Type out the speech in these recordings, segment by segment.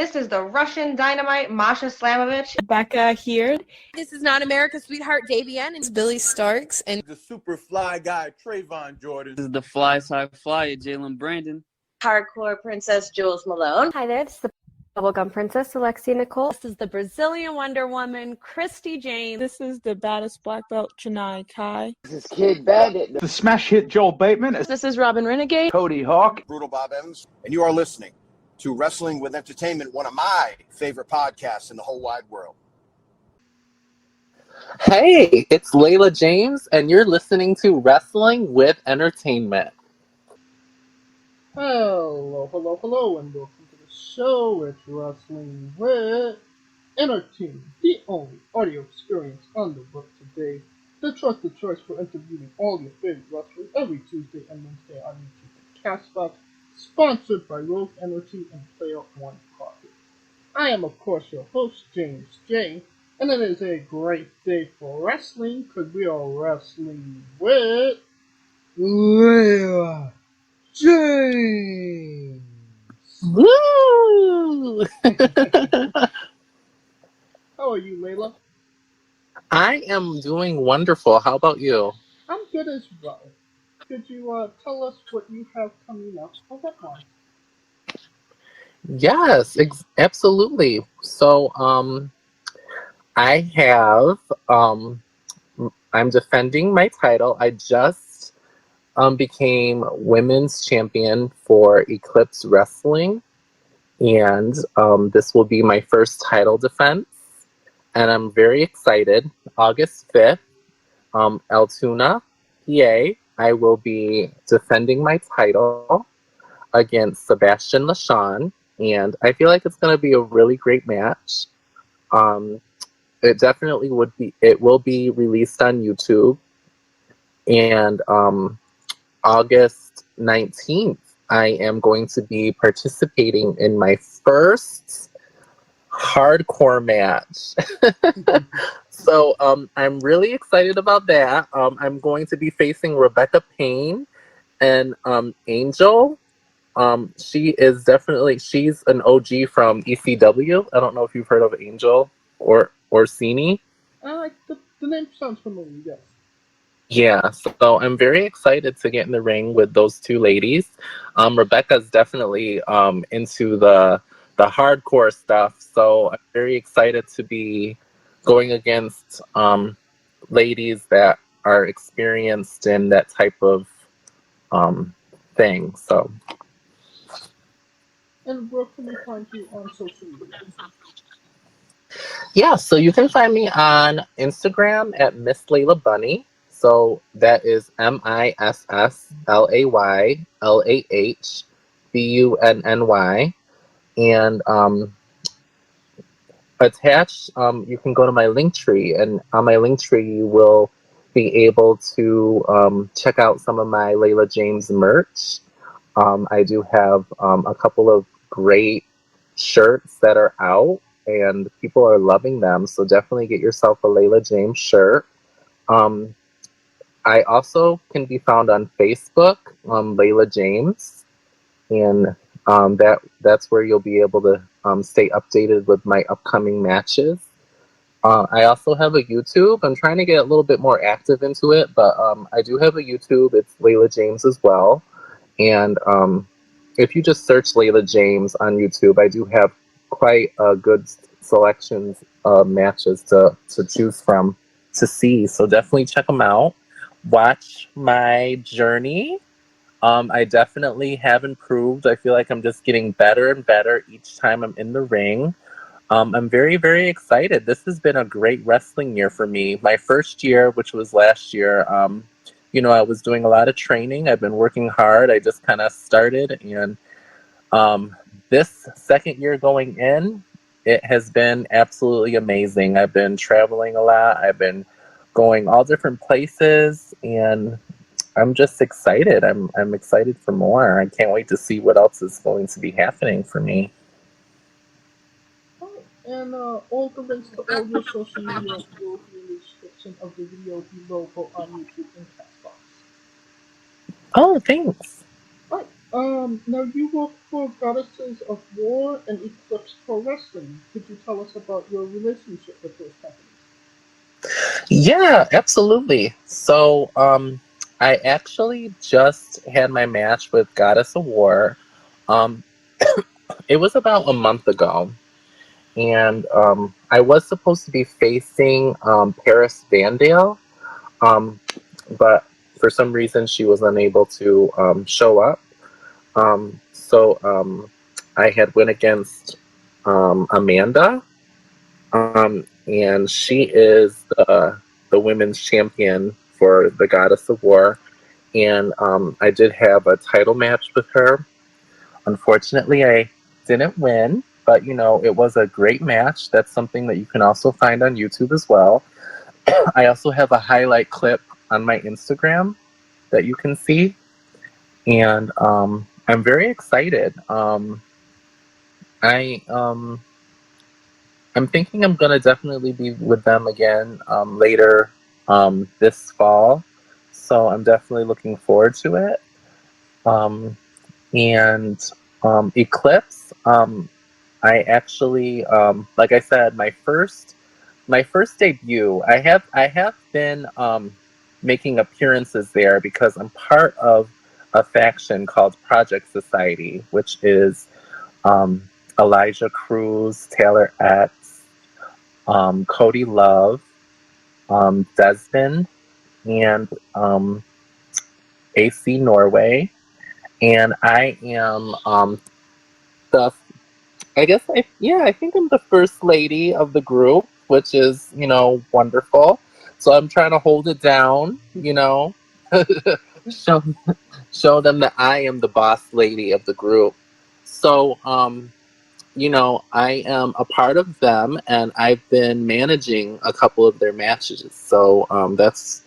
This is the Russian Dynamite, Masha Slamovich. Rebecca here. This is not America's Sweetheart, Davian. It's Billy Starks. And the super fly guy, Trayvon Jordan. This is the fly side flyer, Jalen Brandon. Hardcore Princess, Jules Malone. Hi there, this is the Bubblegum Princess, Alexia Nicole. This is the Brazilian Wonder Woman, Christy James. This is the baddest black belt, Chennai Kai. This is Kid Bandit. The smash hit Joel Bateman. This is Robin Renegade. Cody Hawk. Brutal Bob Evans. And you are listening to Wrestling with Entertainment, one of my favorite podcasts in the whole wide world. Hey, it's Layla James, and you're listening to Wrestling with Entertainment. Hello, and welcome to the show. It's Wrestling with Entertainment, the only audio experience on the web today. The trusted choice for interviewing all your favorite wrestlers every Tuesday and Wednesday on YouTube and Castbox, sponsored by Rogue Energy and Player One Coffee. I am, of course, your host, James J., and it is a great day for wrestling because we are wrestling with Layla James. Woo! How are you, Layla? I am doing wonderful. How about you? I'm good as well. Could you tell us what you have coming up on that one? Yes, absolutely. So, I have, I'm defending my title. I just became women's champion for Eclipse Wrestling, and this will be my first title defense, and I'm very excited. August 5th, Altoona, PA, I will be defending my title against Sebastian LaShawn, and I feel like it's going to be a really great match. It definitely it will be released on YouTube. And August 19th, I am going to be participating in my first hardcore match. So I'm really excited about that. I'm going to be facing Rebecca Payne and Angel. She's an OG from ECW. I don't know if you've heard of Angel or Orsini. The name sounds familiar, yes. Yeah, so I'm very excited to get in the ring with those two ladies. Rebecca's definitely into the hardcore stuff, so I'm very excited to be going against ladies that are experienced in that type of thing. So. And where can we find you on social media? Yeah, so you can find me on Instagram at Miss Layla Bunny. So that is MissLaylaHBunny. And attached, you can go to my Linktree, and on my Linktree you will be able to check out some of my Layla James merch. I do have a couple of great shirts that are out, and people are loving them, so definitely get yourself a Layla James shirt. I also can be found on Facebook, Layla James, and that's where you'll be able to stay updated with my upcoming matches. I also have a YouTube. I'm trying to get a little bit more active into it, but I do have a YouTube. It's Layla James as well. And if you just search Layla James on YouTube, I do have quite a good selections of matches to choose from to see. So definitely check them out. Watch my journey. I definitely have improved. I feel like I'm just getting better and better each time I'm in the ring. I'm very, very excited. This has been a great wrestling year for me. My first year, which was last year, I was doing a lot of training. I've been working hard. I just kind of started. And this second year going in, it has been absolutely amazing. I've been traveling a lot. I've been going all different places. And I'm just excited. I'm excited for more. I can't wait to see what else is going to be happening for me. And all the links to all your social media will be in the description of the video below, both on YouTube and Castbox. Oh, thanks. Right. Now you work for Goddesses of War and Eclipse Pro Wrestling. Could you tell us about your relationship with those companies? Yeah, absolutely. So, I actually just had my match with Goddess of War. Um, it was about a month ago, and I was supposed to be facing Paris Vandale, um, but for some reason she was unable to show up. So I had went against Amanda, and she is the women's champion for the Goddess of War. And I did have a title match with her. Unfortunately, I didn't win, but it was a great match. That's something that you can also find on YouTube as well. I also have a highlight clip on my Instagram that you can see, and I'm very excited. I I'm thinking I'm gonna definitely be with them again later this fall, so I'm definitely looking forward to it. Um, and Eclipse, I actually, like I said, my first debut. I have been making appearances there because I'm part of a faction called Project Society, which is um, Elijah Cruz, Taylor X, Cody Love, Desmond, and AC Norway. And I am the I guess I think I'm the first lady of the group, which is, wonderful. So I'm trying to hold it down, show show them that I am the boss lady of the group. So I am a part of them, and I've been managing a couple of their matches. So that's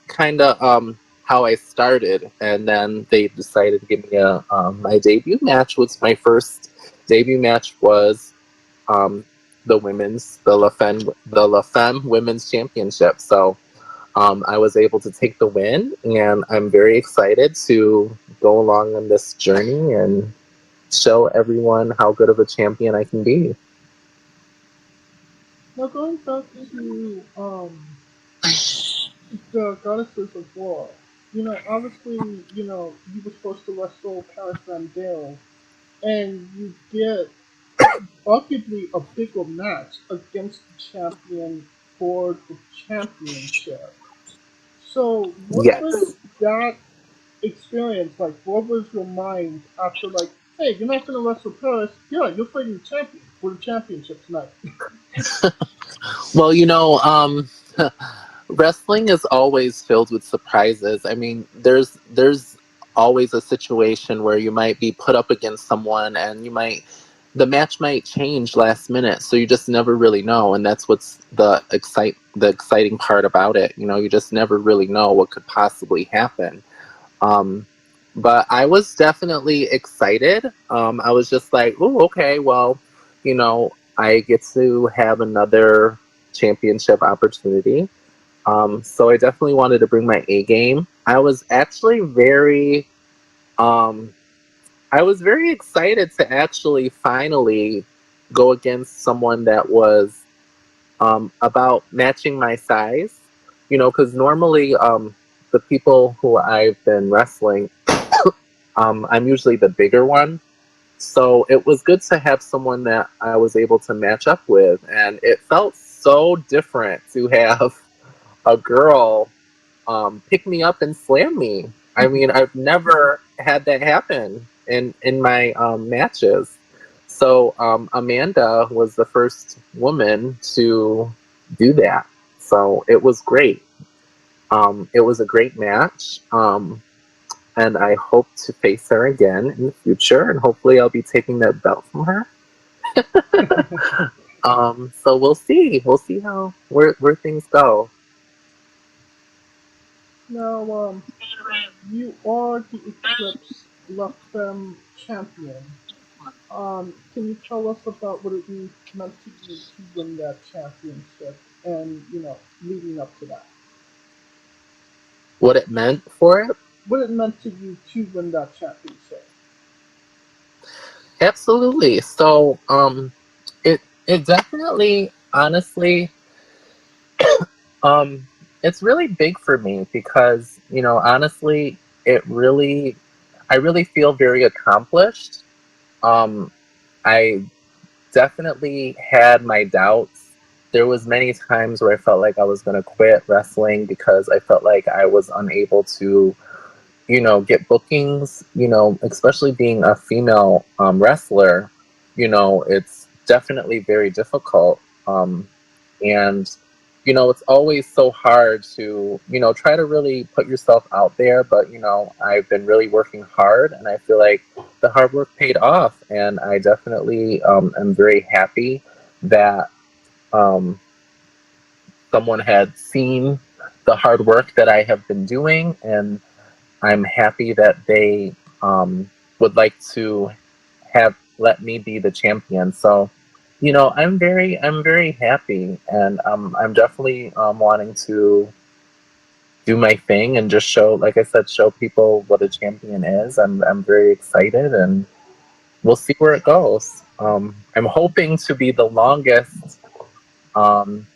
kind of how I started, and then they decided to give me a my debut match. Was my first debut match was um, the Lafemme Women's Championship. So I was able to take the win, and I'm very excited to go along on this journey and show everyone how good of a champion I can be. Now going back to the Goddesses of War, obviously, you were supposed to wrestle Paris Van Dale, and you get arguably a bigger match against the champion for the championship. So, what was Yes. that experience like? What was your mind after, like, hey, you're not gonna wrestle Paris? Yeah, you're fighting the champion for the championship tonight. Well, wrestling is always filled with surprises. I mean, there's always a situation where you might be put up against someone, and the match might change last minute, so you just never really know, and that's what's the exciting part about it. You just never really know what could possibly happen. Um, but I was definitely excited. I was just like, oh, okay, well, I get to have another championship opportunity. So I definitely wanted to bring my A game. Um, I was very excited to actually finally go against someone that was about matching my size. Because normally the people who I've been wrestling, I'm usually the bigger one. So it was good to have someone that I was able to match up with, and it felt so different to have a girl pick me up and slam me. I mean, I've never had that happen in my matches. So Amanda was the first woman to do that. So it was great. It was a great match. And I hope to face her again in the future, and hopefully I'll be taking that belt from her. So we'll see. We'll see where things go. Now, you are the Eclipse Lafemme champion. Can you tell us about what it meant to you to win that championship and, leading up to that? What it meant for it? what it meant to you to win that championship. Absolutely. So, it definitely, honestly, um, it's really big for me because, honestly, I really feel very accomplished. Um, I definitely had my doubts. There was many times where I felt like I was going to quit wrestling because I felt like I was unable to, get bookings, especially being a female wrestler, it's definitely very difficult. And, it's always so hard to, try to really put yourself out there. But, I've been really working hard and I feel like the hard work paid off. And I definitely am very happy that um, someone had seen the hard work that I have been doing. And I'm happy that they would like to have let me be the champion. So, I'm very happy, and I'm definitely wanting to do my thing and just show, like I said, show people what a champion is. I'm very excited, and we'll see where it goes. I'm hoping to be the longest um,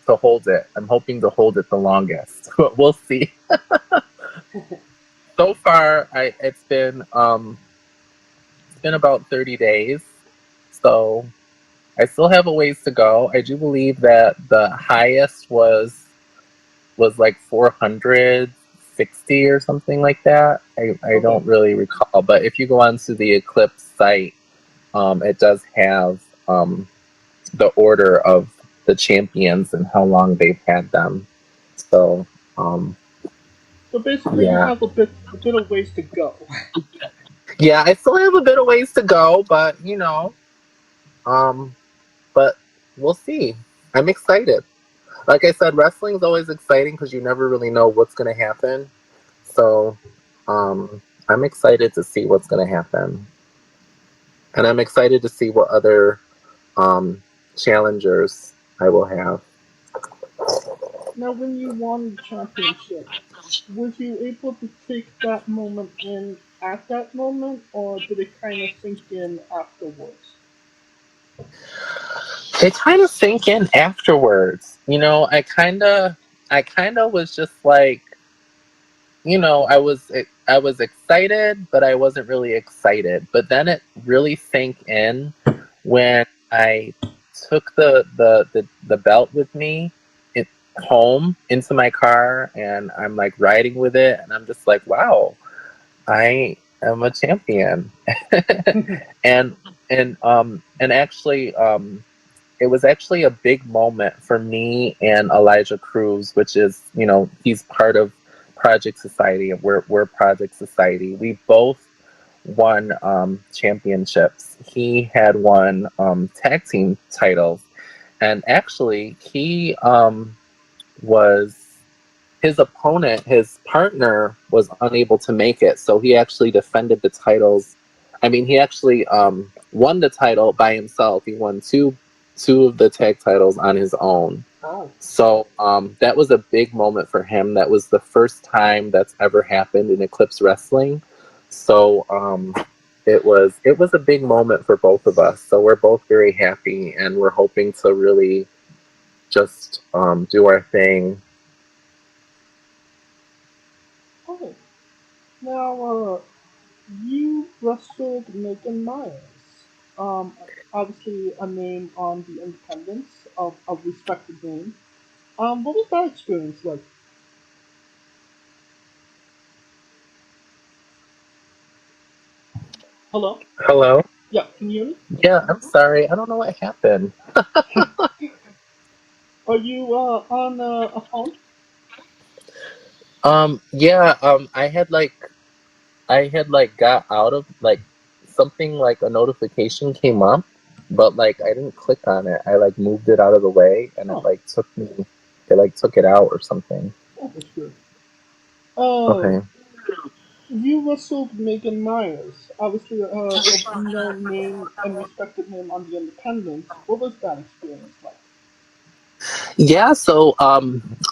to hold it. I'm hoping to hold it the longest, but we'll see. So far, it's been about 30 days, so I still have a ways to go. I do believe that the highest was like 460 or something like that. I don't really recall, but if you go onto the Eclipse site, it does have the order of the champions and how long they've had them. So, So basically, you yeah. have a bit of ways to go. Yeah, I still have a bit of ways to go, but but we'll see. I'm excited. Like I said, wrestling is always exciting because you never really know what's going to happen. So, I'm excited to see what's going to happen, and I'm excited to see what other challengers I will have. Now, when you won the championship, was you able to take that moment in at that moment, or did it kind of sink in afterwards? It kind of sank in afterwards. I kind of was just like, I was excited, but I wasn't really excited. But then it really sank in when I took the belt with me it, home into my car, and I'm like riding with it, and I'm just like, wow, I am a champion. and and actually it was actually a big moment for me and Elijah Cruz, which is, he's part of Project Society, and we're Project Society. We both won championships. He had won tag team titles, and actually he was his opponent, his partner, was unable to make it, so he actually defended the titles. I mean, he actually won the title by himself. He won two of the tag titles on his own. Oh. So that was a big moment for him. That was the first time that's ever happened in Eclipse Wrestling. So it was a big moment for both of us. So we're both very happy, and we're hoping to really just do our thing. Oh. Now, you wrestled Megan Myers. Obviously a name on the independents of a respected name. What was that experience like? Hello? Hello? Yeah, can you hear me? Yeah, I'm sorry. I don't know what happened. Are you on a phone? Yeah, I had like got out of like something, like a notification came up, but like I didn't click on it. I like moved it out of the way, and Oh. it like took it out or something. Oh, that's good. Okay. You wrestled Megan Myers, obviously a well-known name and respected name on the independents. What was that experience like? Yeah, so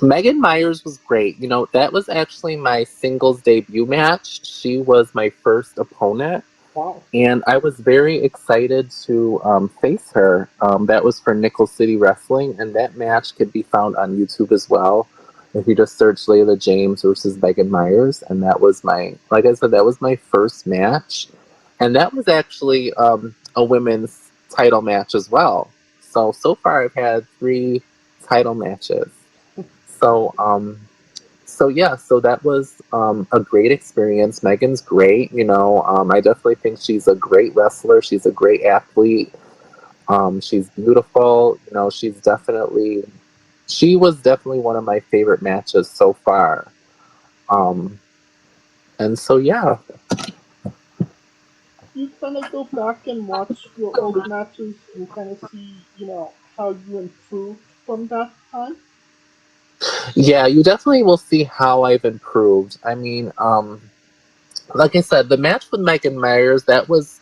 Megan Myers was great. You know, that was actually my singles debut match. She was my first opponent. Wow. And I was very excited to face her. That was for Nickel City Wrestling, and that match could be found on YouTube as well. If you just search Layla James versus Megan Myers, and that was like I said, that was my first match. And that was actually a women's title match as well. So far I've had 3 title matches. So, so that was a great experience. Megan's great, you know. I definitely think she's a great wrestler. She's a great athlete. She's beautiful. You know, she was definitely one of my favorite matches so far. And so, yeah. You kind of go back and watch your old matches and kind of see, you know, how you improved from that time. Yeah, you definitely will see how I've improved. I mean, like I said, the match with Megan Myers, that was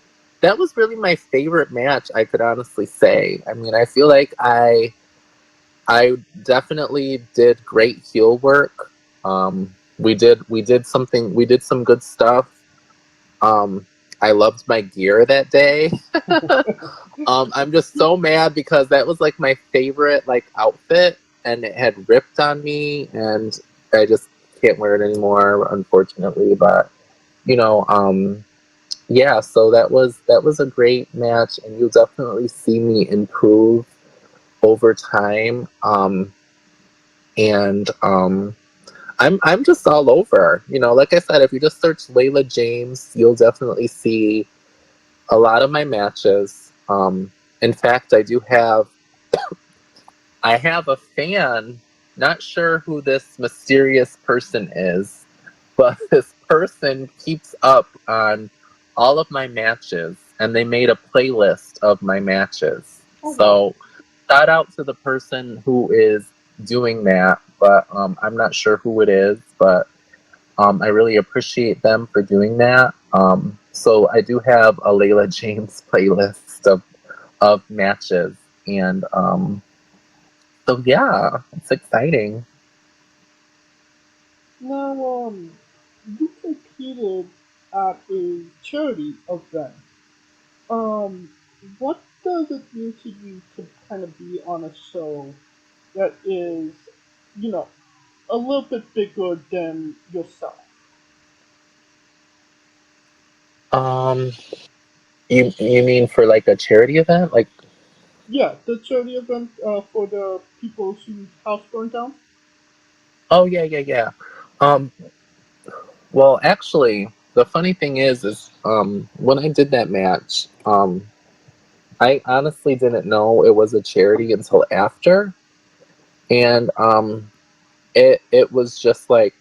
really my favorite match, I could honestly say. I mean, I feel like I definitely did great heel work. We did some good stuff. I loved my gear that day. I'm just so mad because that was like my favorite like outfit, and it had ripped on me, and I just can't wear it anymore, unfortunately. But you know, yeah. So that was a great match, and you'll definitely see me improve over time. And I'm just all over. You know, like I said, if you just search Layla James, you'll definitely see a lot of my matches. In fact, I have a fan. Not sure who this mysterious person is, but this person keeps up on all of my matches, and they made a playlist of my matches. So, shout out to the person who is doing that, but I'm not sure who it is, but I really appreciate them for doing that. So I do have a Layla James playlist of matches, and so yeah, it's exciting. Now, you competed at a charity event. Um, what does it mean to you to kind of be on a show that is, you know, a little bit bigger than yourself? Um, you mean for like a charity event? Like, Yeah, the charity event for the people whose house burned down. oh yeah, yeah, yeah. Um, well, actually, the funny thing is when I did that match, I honestly didn't know it was a charity until after, and it was just like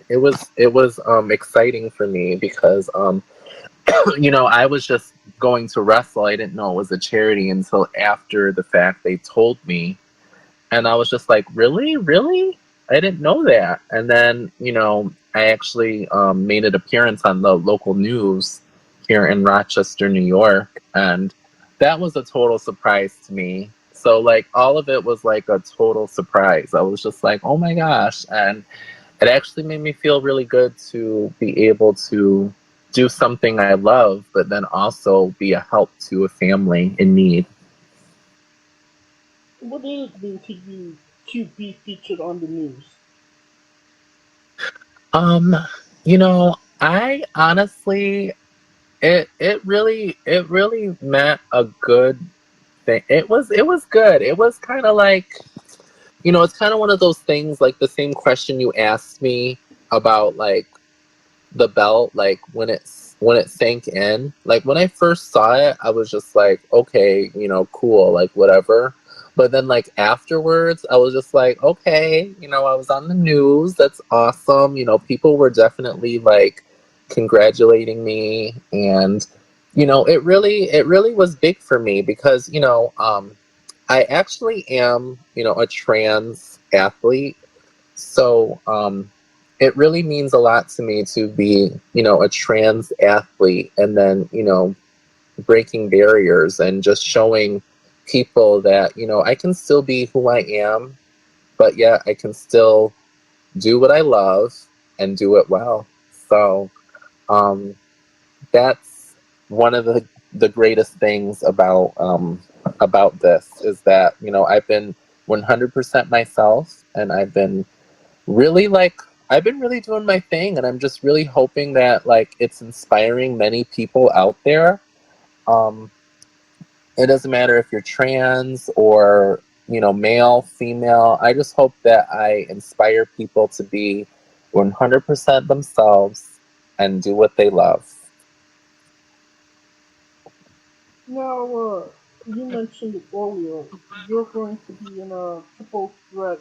it was exciting for me because you know, I was just going to wrestle. I didn't know it was a charity until after the fact they told me, and I was just like, really, I didn't know that. And then, you know, I actually made an appearance on the local news here in Rochester, New York, and that was a total surprise to me. So like all of it was like a total surprise. I was just like, oh my gosh. And it actually made me feel really good to be able to do something I love, but then also be a help to a family in need. What did it mean to you to be featured on the news? Um, you know, I honestly, it really meant a good thing. It was good. It was kind of like, you know, it's kind of one of those things like the same question you asked me about like the belt, like when it sank in. Like when I first saw it, I was just like, okay, you know, cool, like whatever. But then like afterwards, I was just like, okay, you know, I was on the news. That's awesome. You know, people were definitely like congratulating me, and you know, it really was big for me because, you know, I actually am, you know, a trans athlete. So it really means a lot to me to be, you know, a trans athlete, and then, you know, breaking barriers and just showing people that, you know, I can still be who I am, but yet I can still do what I love and do it well. So that's one of the greatest things about this is that, you know, I've been 100% myself, and I've been really doing my thing, and I'm just really hoping that like it's inspiring many people out there. It doesn't matter if you're trans or, you know, male, female. I just hope that I inspire people to be 100% themselves and do what they love. Now, you mentioned it earlier. You're going to be in a triple threat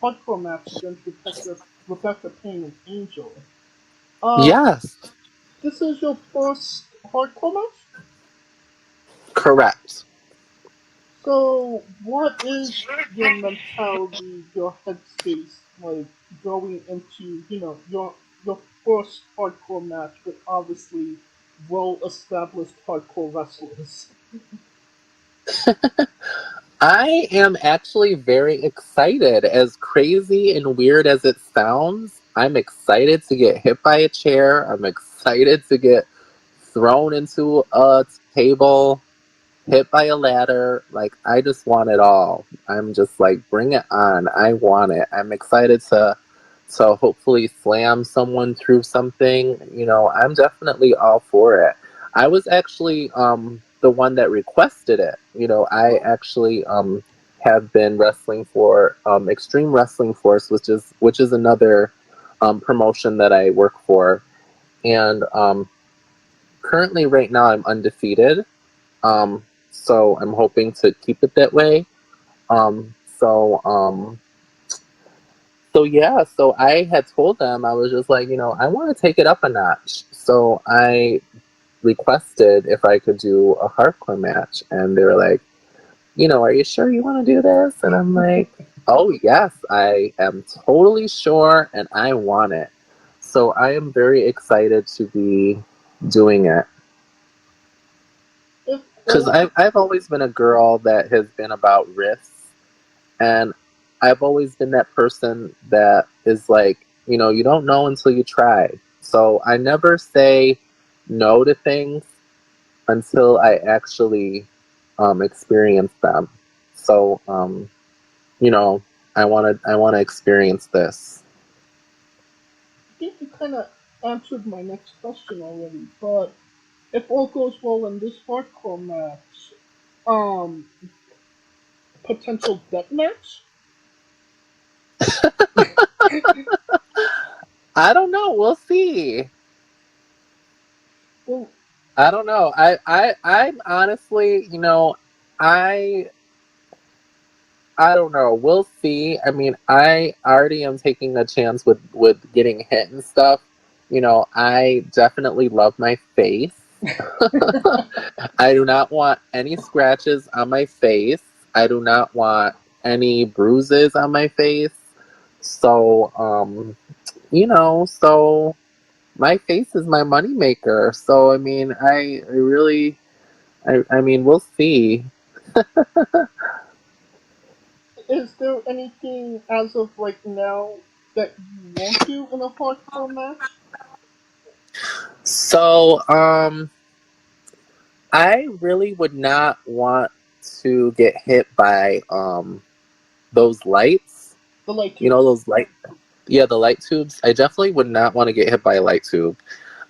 hardcore match against Rebecca Payne and Angel. Yes, This is your first hardcore match? correct. So, what is your mentality, your headspace, like going into, you know, your first hardcore match with obviously well-established hardcore wrestlers? I am actually very excited. As crazy and weird as it sounds, I'm excited to get hit by a chair. I'm excited to get thrown into a table, hit by a ladder. Like, I just want it all. I'm just like, bring it on. I want it. I'm excited to hopefully slam someone through something. You know, I'm definitely all for it. I was actually the one that requested it. You know, I actually have been wrestling for Extreme Wrestling Force, which is another promotion that I work for, and currently right now I'm undefeated. So I'm hoping to keep it that way. Um, so um, so yeah, so I had told them, I was just like, you know, I want to take it up a notch. So I requested if I could do a hardcore match, and they were like, you know, are you sure you want to do this? And I'm like, oh yes, I am totally sure, and I want it. So I am very excited to be doing it. Because I've always been a girl that has been about risks, and I've always been that person that is like, you know, you don't know until you try. So I never say no to things until I actually experience them. So, you know, I want to experience this. I think you kind of answered my next question already, but if all goes well in this hardcore match, um, potential death match? I don't know. We'll see. Well, I don't know. I'm honestly, you know, I I don't know. We'll see. I mean, I already am taking a chance with getting hit and stuff. You know, I definitely love my face. I do not want any scratches on my face. I do not want any bruises on my face. So, you know, so my face is my moneymaker. So, I mean, I really, I mean, we'll see. is there anything as of right now that you won't do in a hardcore match? So, I really would not want to get hit by those lights. The light You know, tubes. those light, yeah, the light tubes. I definitely would not want to get hit by a light tube.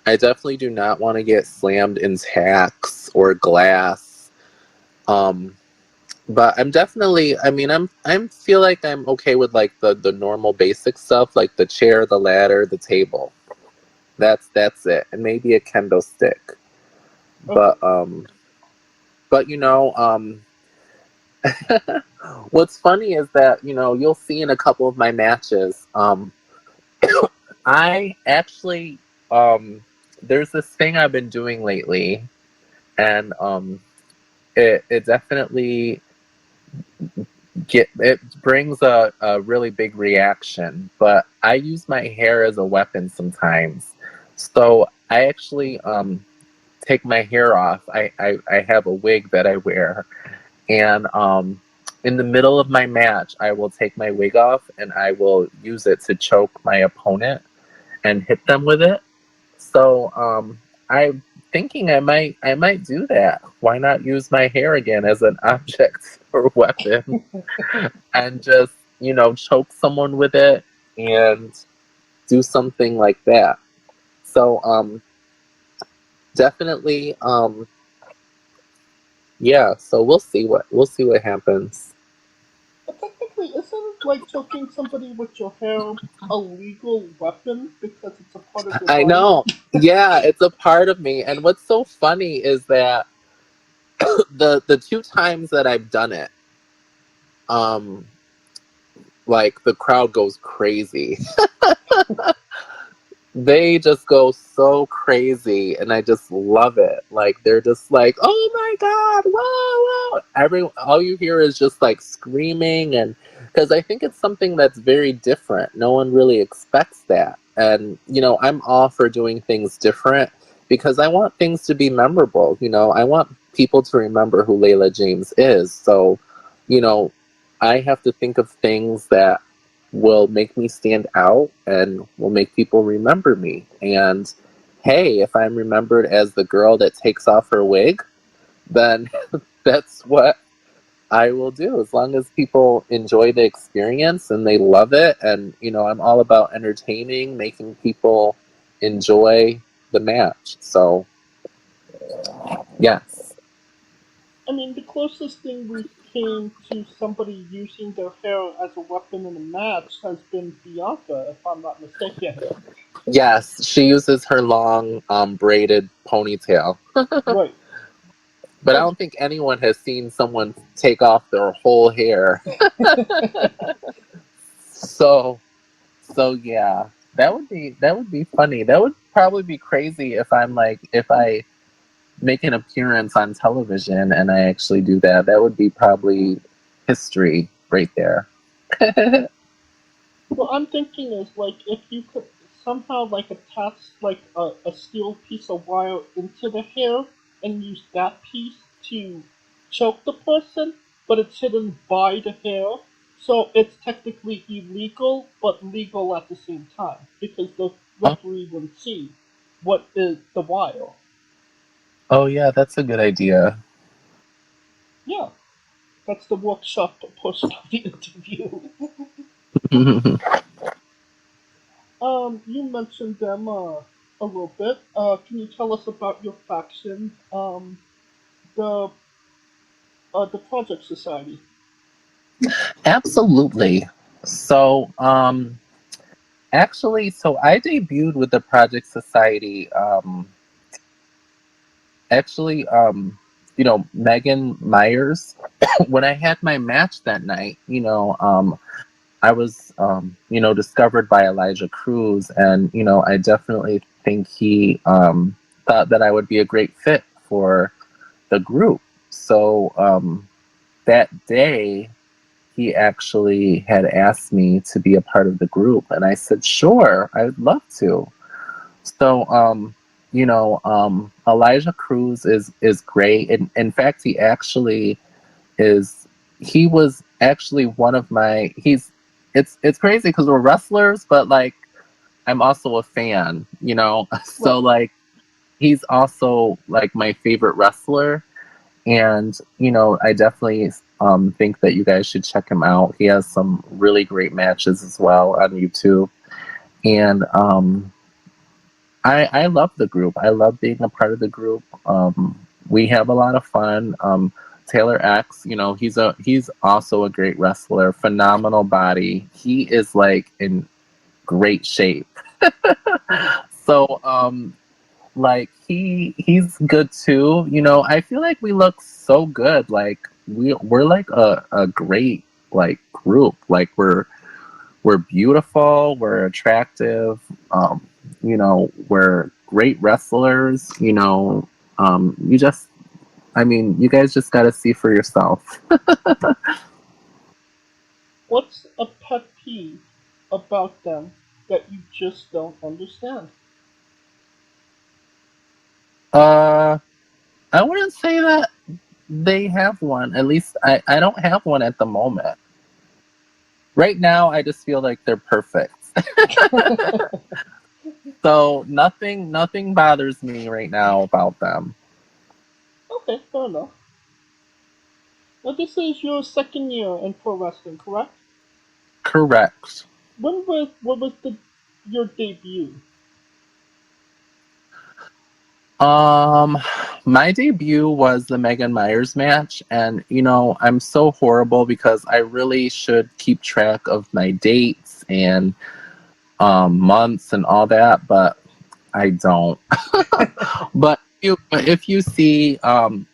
I definitely do not want to get slammed in tacks or glass. Um, but I'm definitely, I mean, I'm feel like I'm okay with like the normal basic stuff, like the chair, the ladder, the table. That's it. And maybe a kendo stick. Okay. But you know, what's funny is that, you know, you'll see in a couple of my matches, I actually, there's this thing I've been doing lately, and it definitely it brings a really big reaction. But I use my hair as a weapon sometimes. So I actually take my hair off. I have a wig that I wear, and in the middle of my match, I will take my wig off and I will use it to choke my opponent and hit them with it. So I'm thinking I might do that. Why not use my hair again as an object or weapon and just, choke someone with it and do something like that. So definitely yeah, so we'll see what happens. But technically, isn't like choking somebody with your hair a legal weapon because it's a part of your I body? know. Yeah, it's a part of me. And what's so funny is that the two times that I've done it, um, like the crowd goes crazy. They just go so crazy, and I just love it. Like they're just like, "Oh my god, whoa, whoa!" All you hear is just like screaming, and because I think it's something that's very different. No one really expects that, and I'm all for doing things different because I want things to be memorable. I want people to remember who Layla James is. So, you know, I have to think of things that will make me stand out and will make people remember me. And hey, if I'm remembered as the girl that takes off her wig, then that's what I will do as long as people enjoy the experience and they love it. And, I'm all about entertaining, making people enjoy the match. So, yes. I mean, the closest thing we've came to somebody using their hair as a weapon in a match has been Bianca, if I'm not mistaken. Yes, she uses her long braided ponytail. Right. But I don't think anyone has seen someone take off their whole hair. So yeah, that would be funny. That would probably be crazy if I make an appearance on television and I actually do that. That would be probably history right there. What I'm thinking is like if you could somehow like attach like a steel piece of wire into the hair and use that piece to choke the person, but it's hidden by the hair, so it's technically illegal but legal at the same time because the Oh, referee wouldn't see what is the wire. oh yeah, that's a good idea. Yeah, that's the workshop portion of the interview. You mentioned them a little bit. Can you tell us about your faction, the the Project Society? Absolutely. So, actually, so I debuted with the Project Society. Actually, Megan Myers. When I had my match that night, I was, discovered by Elijah Cruz, and I definitely think he thought that I would be a great fit for the group. So that day, he actually had asked me to be a part of the group, and I said, "Sure, I would love to." So, Elijah Cruz is great. In fact, is he was actually one of my he's it's crazy because we're wrestlers, but like I'm also a fan. So Right. like he's also like my favorite wrestler, and I definitely think that you guys should check him out. He has some really great matches as well on YouTube, and I love the group. I love being a part of the group. We have a lot of fun. Taylor X, he's also a great wrestler, phenomenal body. He is like in great shape. So like he's good too. I feel like we look so good. Like we're like a great like group. Like we're beautiful, we're attractive, we're great wrestlers, you just, you guys just gotta see for yourself. What's a pet peeve about them that you just don't understand? I wouldn't say that they have one. At least I don't have one at the moment. Right now, I just feel like they're perfect. So nothing bothers me right now about them. Okay, fair enough. Now, this is your second year in pro wrestling, correct? Correct. What was your debut? My debut was the Megan Myers match, and I'm so horrible because I really should keep track of my dates and months and all that, but I don't. But if you see,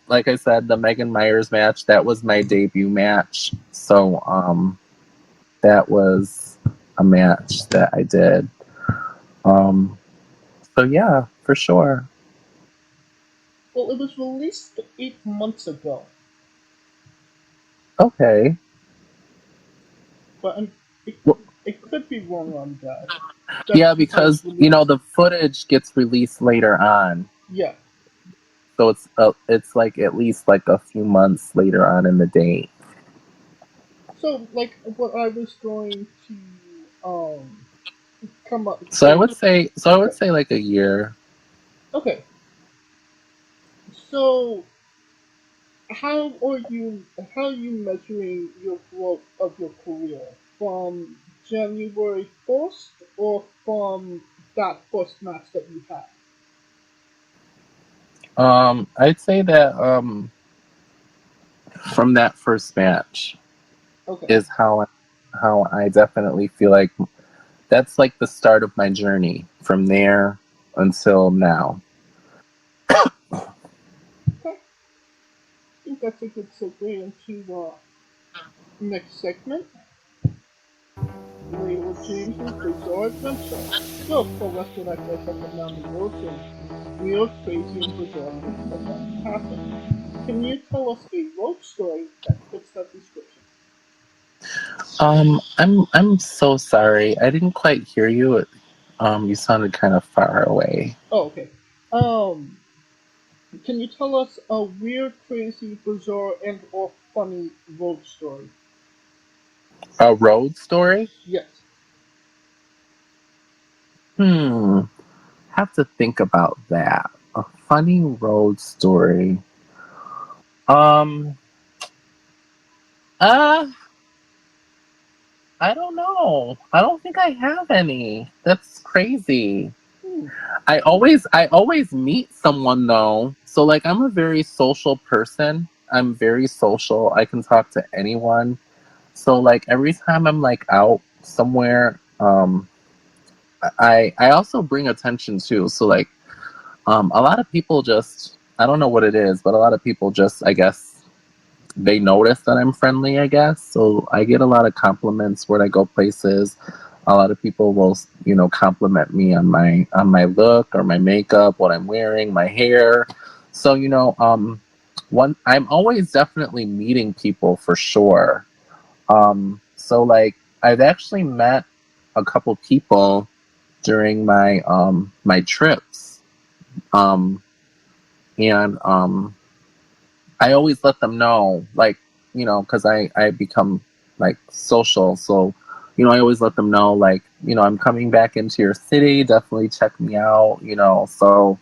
like I said, the Megan Myers match, that was my debut match. So that was a match that I did. So yeah, for sure. Well, it was released 8 months ago, Okay. but Well, it could be wrong on that. yeah, That's how it's because released. the footage gets released later on, Yeah. so it's like at least like a few months later on in the date. So, like, what I was going to come up. So I would say like a year. Okay. So, how are you measuring your growth of your career from January 1st or from that first match that you had? I'd say that from that first match Okay. is how I definitely feel like that's like the start of my journey from there until now. Okay. I think that's a good segue into the next segment. Layla James's Bizarre Adventure. So, pro wrestling actors up and down the world and weird, crazy, and bizarre things like that happen. Can you tell us a road story that fits that description? I'm so sorry. I didn't quite hear you. You sounded kind of far away. Oh, okay. Can you tell us a weird, crazy, bizarre, and or funny road story? A road story? Yes. Have to think about that. A funny road story. Um, uh, I don't know. I don't think I have any. That's crazy. Hmm. I always meet someone though. So like I'm a very social person. I'm very social. I can talk to anyone. So like every time I'm like out somewhere, I also bring attention too. So like a lot of people just I don't know what it is, but a lot of people just I guess they notice that I'm friendly, I guess. So I get a lot of compliments when I go places. A lot of people will, compliment me on my look or my makeup, what I'm wearing, my hair. So, one I'm always definitely meeting people for sure. So like I've actually met a couple people during my trips. Um and I always let them know, like, because I become like social. So, I always let them know, like, I'm coming back into your city. Definitely check me out, So,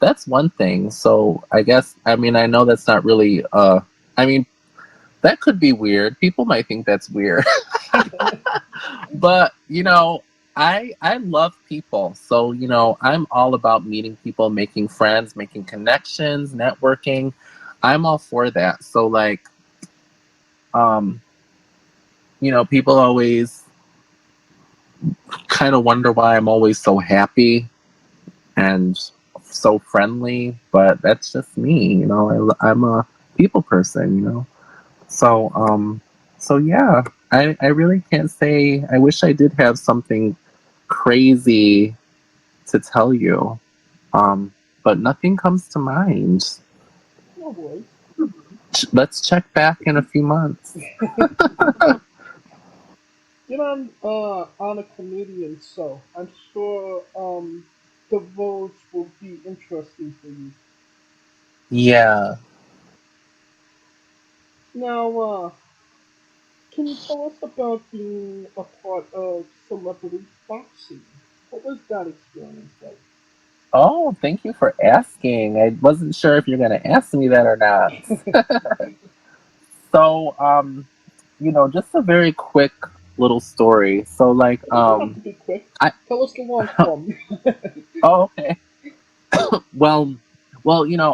that's one thing. So, I guess, I mean, I know that's not really, I mean, that could be weird. People might think that's weird. But, I love people. So, I'm all about meeting people, making friends, making connections, networking. I'm all for that. So like um people always kind of wonder why I'm always so happy and so friendly, but that's just me, I'm a people person, So so yeah, I really can't say. I wish I did have something crazy to tell you. But nothing comes to mind. No worries. Let's check back in a few months. I'm on a comedian, so I'm sure divulge will be interesting for you. Yeah. Now, can you tell us about being a part of celebrity boxing? What was that experience like? Oh, thank you for asking. I wasn't sure if you're gonna ask me that or not. So, just a very quick little story. So, like, It doesn't have to be quick. I Tell us the long form. oh, okay. Well,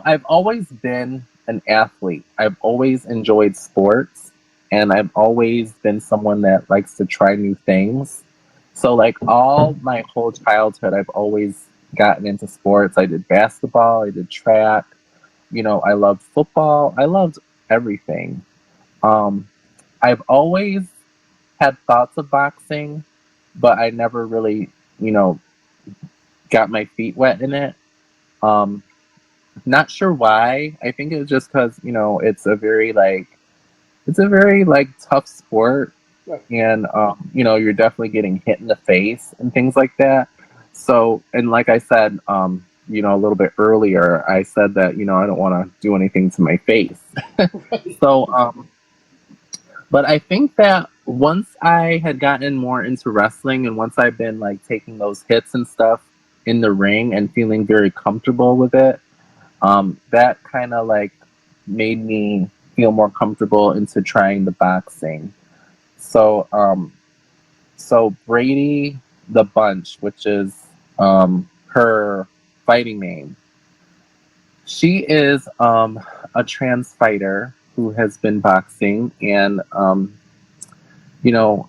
I've always been an athlete. I've always enjoyed sports, and I've always been someone that likes to try new things. So, like, all my whole childhood, I've always gotten into sports. I did basketball, I did track, I loved football, I loved everything. Um, I've always had thoughts of boxing, but I never really, you know, got my feet wet in it. Um, Not sure why. I think it's just because it's a very like tough sport, Right. and you're definitely getting hit in the face and things like that. So, and like I said, a little bit earlier, I said that I don't want to do anything to my face. Right. So, but I think that once I had gotten more into wrestling, and once I've been like taking those hits and stuff in the ring and feeling very comfortable with it, that kind of like made me feel more comfortable into trying the boxing. So, so Brady the Bunch, which is her fighting name, she is a trans fighter who has been boxing, and you know,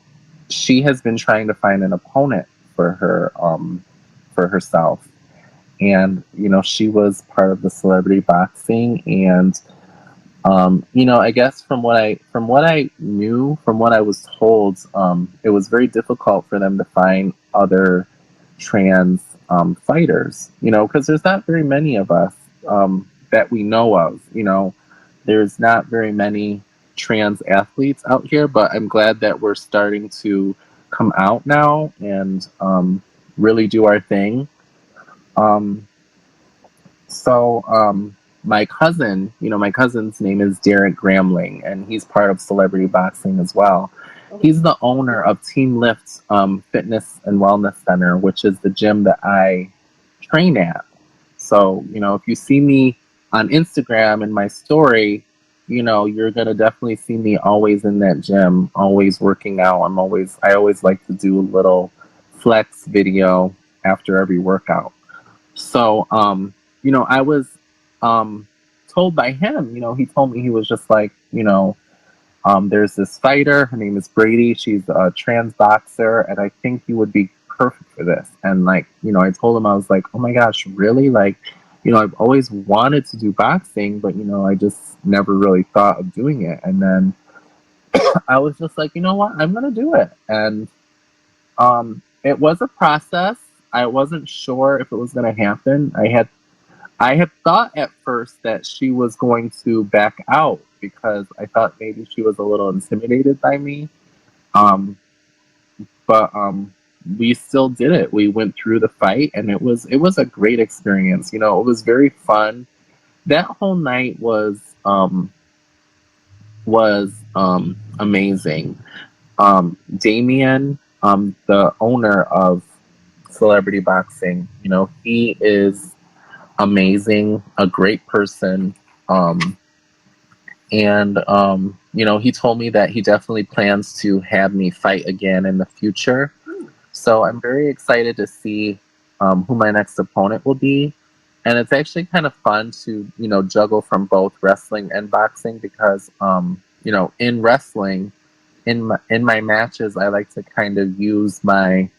she has been trying to find an opponent for herself. And she was part of the celebrity boxing, and I guess from what I knew, from what I was told, it was very difficult for them to find other trans fighters, because there's not very many of us that we know of. There's not very many trans athletes out here, but I'm glad that we're starting to come out now and really do our thing. Um, so my cousin's name is Derek Gramling, and he's part of celebrity boxing as well. Okay. He's the owner of Team Lift's Fitness and Wellness Center, which is the gym that I train at. So, if you see me on Instagram in my story, you're gonna definitely see me always in that gym, always working out. I always like to do a little flex video after every workout. So, I was told by him, he told me, he was just like, there's this fighter, her name is Brady, she's a trans boxer, and I think you would be perfect for this. And like, I told him, I was like, oh my gosh, really? Like, I've always wanted to do boxing, but I just never really thought of doing it. And then I was just like, you know what, I'm gonna do it. And it was a process. I wasn't sure if it was gonna happen. I had thought at first that she was going to back out because I thought maybe she was a little intimidated by me. But we still did it. We went through the fight, and it was a great experience. It was very fun. That whole night was amazing. Damien, the owner of Celebrity Boxing, he is amazing, a great person. And he told me that he definitely plans to have me fight again in the future. So I'm very excited to see who my next opponent will be. And it's actually kind of fun to, juggle from both wrestling and boxing because, in wrestling, in my matches, I like to kind of use my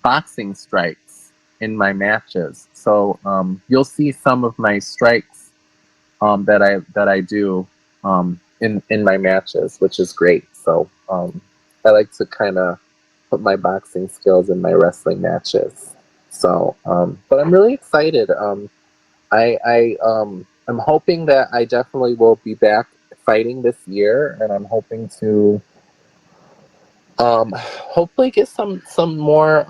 boxing strikes in my matches. So you'll see some of my strikes that I do in my matches, which is great. So I like to kind of put my boxing skills in my wrestling matches. So, but I'm really excited. I'm hoping that I definitely will be back fighting this year, and I'm hoping to Hopefully get some more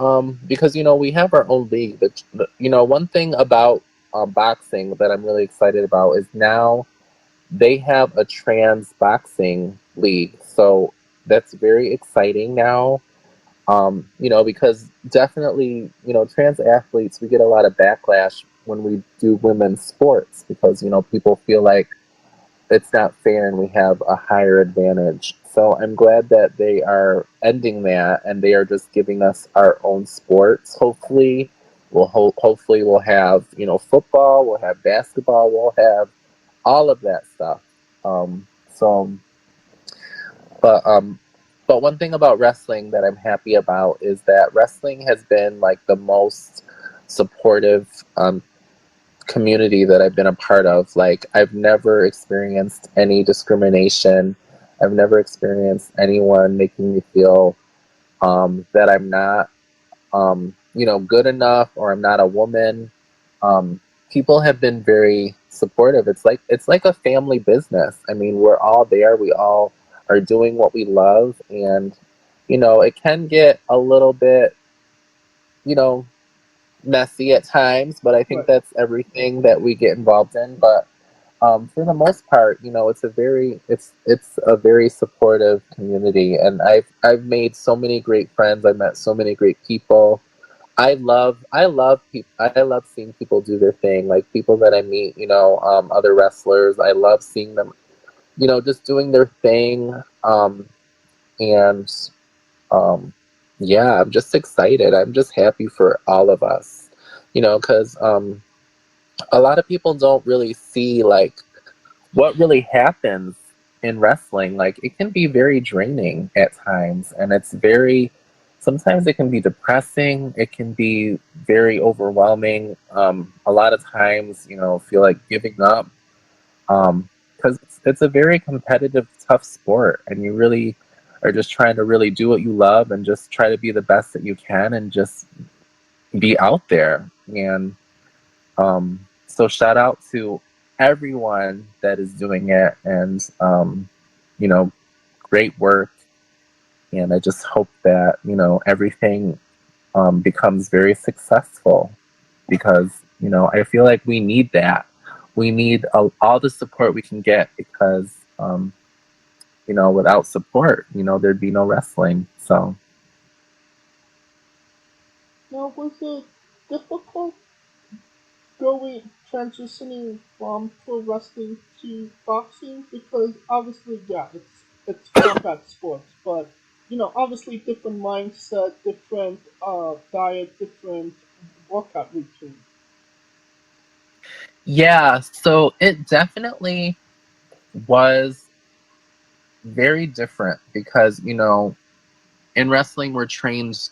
because we have our own league. But one thing about boxing that I'm really excited about is now they have a trans boxing league. So that's very exciting now. Because definitely, trans athletes, we get a lot of backlash when we do women's sports because, people feel like it's not fair and we have a higher advantage. So I'm glad that they are ending that and they are just giving us our own sports. Hopefully, hopefully we'll have, football, we'll have basketball, we'll have all of that stuff. So, but one thing about wrestling that I'm happy about is that wrestling has been like the most supportive community that I've been a part of. Like, I've never experienced any discrimination. I've never experienced anyone making me feel that I'm not, good enough or I'm not a woman. People have been very supportive. It's like a family business. I mean, we're all there. We all are doing what we love, and it can get a little bit, messy at times, but I think that's everything that we get involved in. But for the most part, it's a very supportive community, and I've made so many great friends. I've met so many great people. I love people. I love seeing people do their thing, like people that I meet, other wrestlers. I love seeing them, just doing their thing. And yeah, I'm just excited. I'm just happy for all of us, because a lot of people don't really see like what really happens in wrestling. Like, it can be very draining at times, and sometimes it can be depressing. It can be very overwhelming. A lot of times, feel like giving up, because it's a very competitive, tough sport, and you really are just trying to really do what you love and just try to be the best that you can and just be out there. And so shout out to everyone that is doing it, and great work. And I just hope that everything becomes very successful, because I feel like we need that. We need all the support we can get, because without support, there'd be no wrestling. So Now, was it difficult transitioning from pro wrestling to boxing? Because obviously, yeah, it's combat sports, but obviously different mindset, different diet, different workout routine. yeah, so it definitely was very different because in wrestling we're trained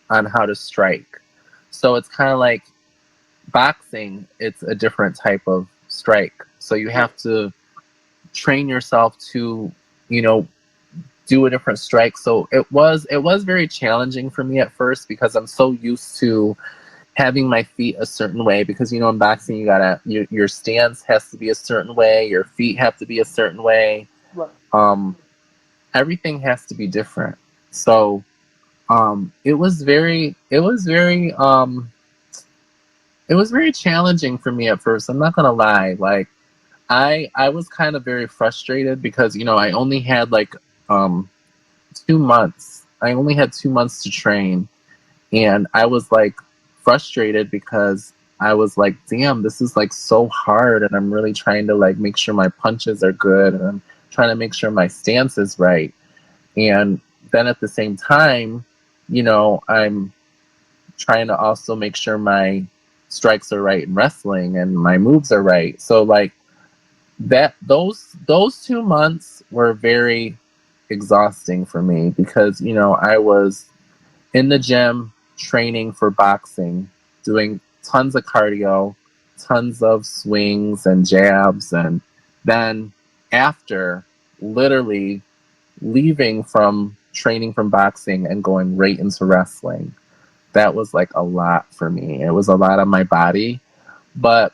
on how to strike. So it's kind of like boxing, it's a different type of strike. So you have to train yourself to, do a different strike. So it was very challenging for me at first, because I'm so used to having my feet a certain way, because in boxing your stance has to be a certain way, your feet have to be a certain way. Right. Everything has to be different. So it was very challenging for me at first. I'm not gonna lie. Like, I was kind of very frustrated because I only had like 2 months. I only had 2 months to train, and I was like frustrated because I was like, damn, this is like so hard, and I'm really trying to like make sure my punches are good, and I'm trying to make sure my stance is right. And then at the same time, I'm trying to also make sure my strikes are right in wrestling and my moves are right. So like those 2 months were very exhausting for me, because I was in the gym training for boxing, doing tons of cardio, tons of swings and jabs, and then after, literally leaving from training from boxing and going right into wrestling. That was like a lot for me. It was a lot on my body, but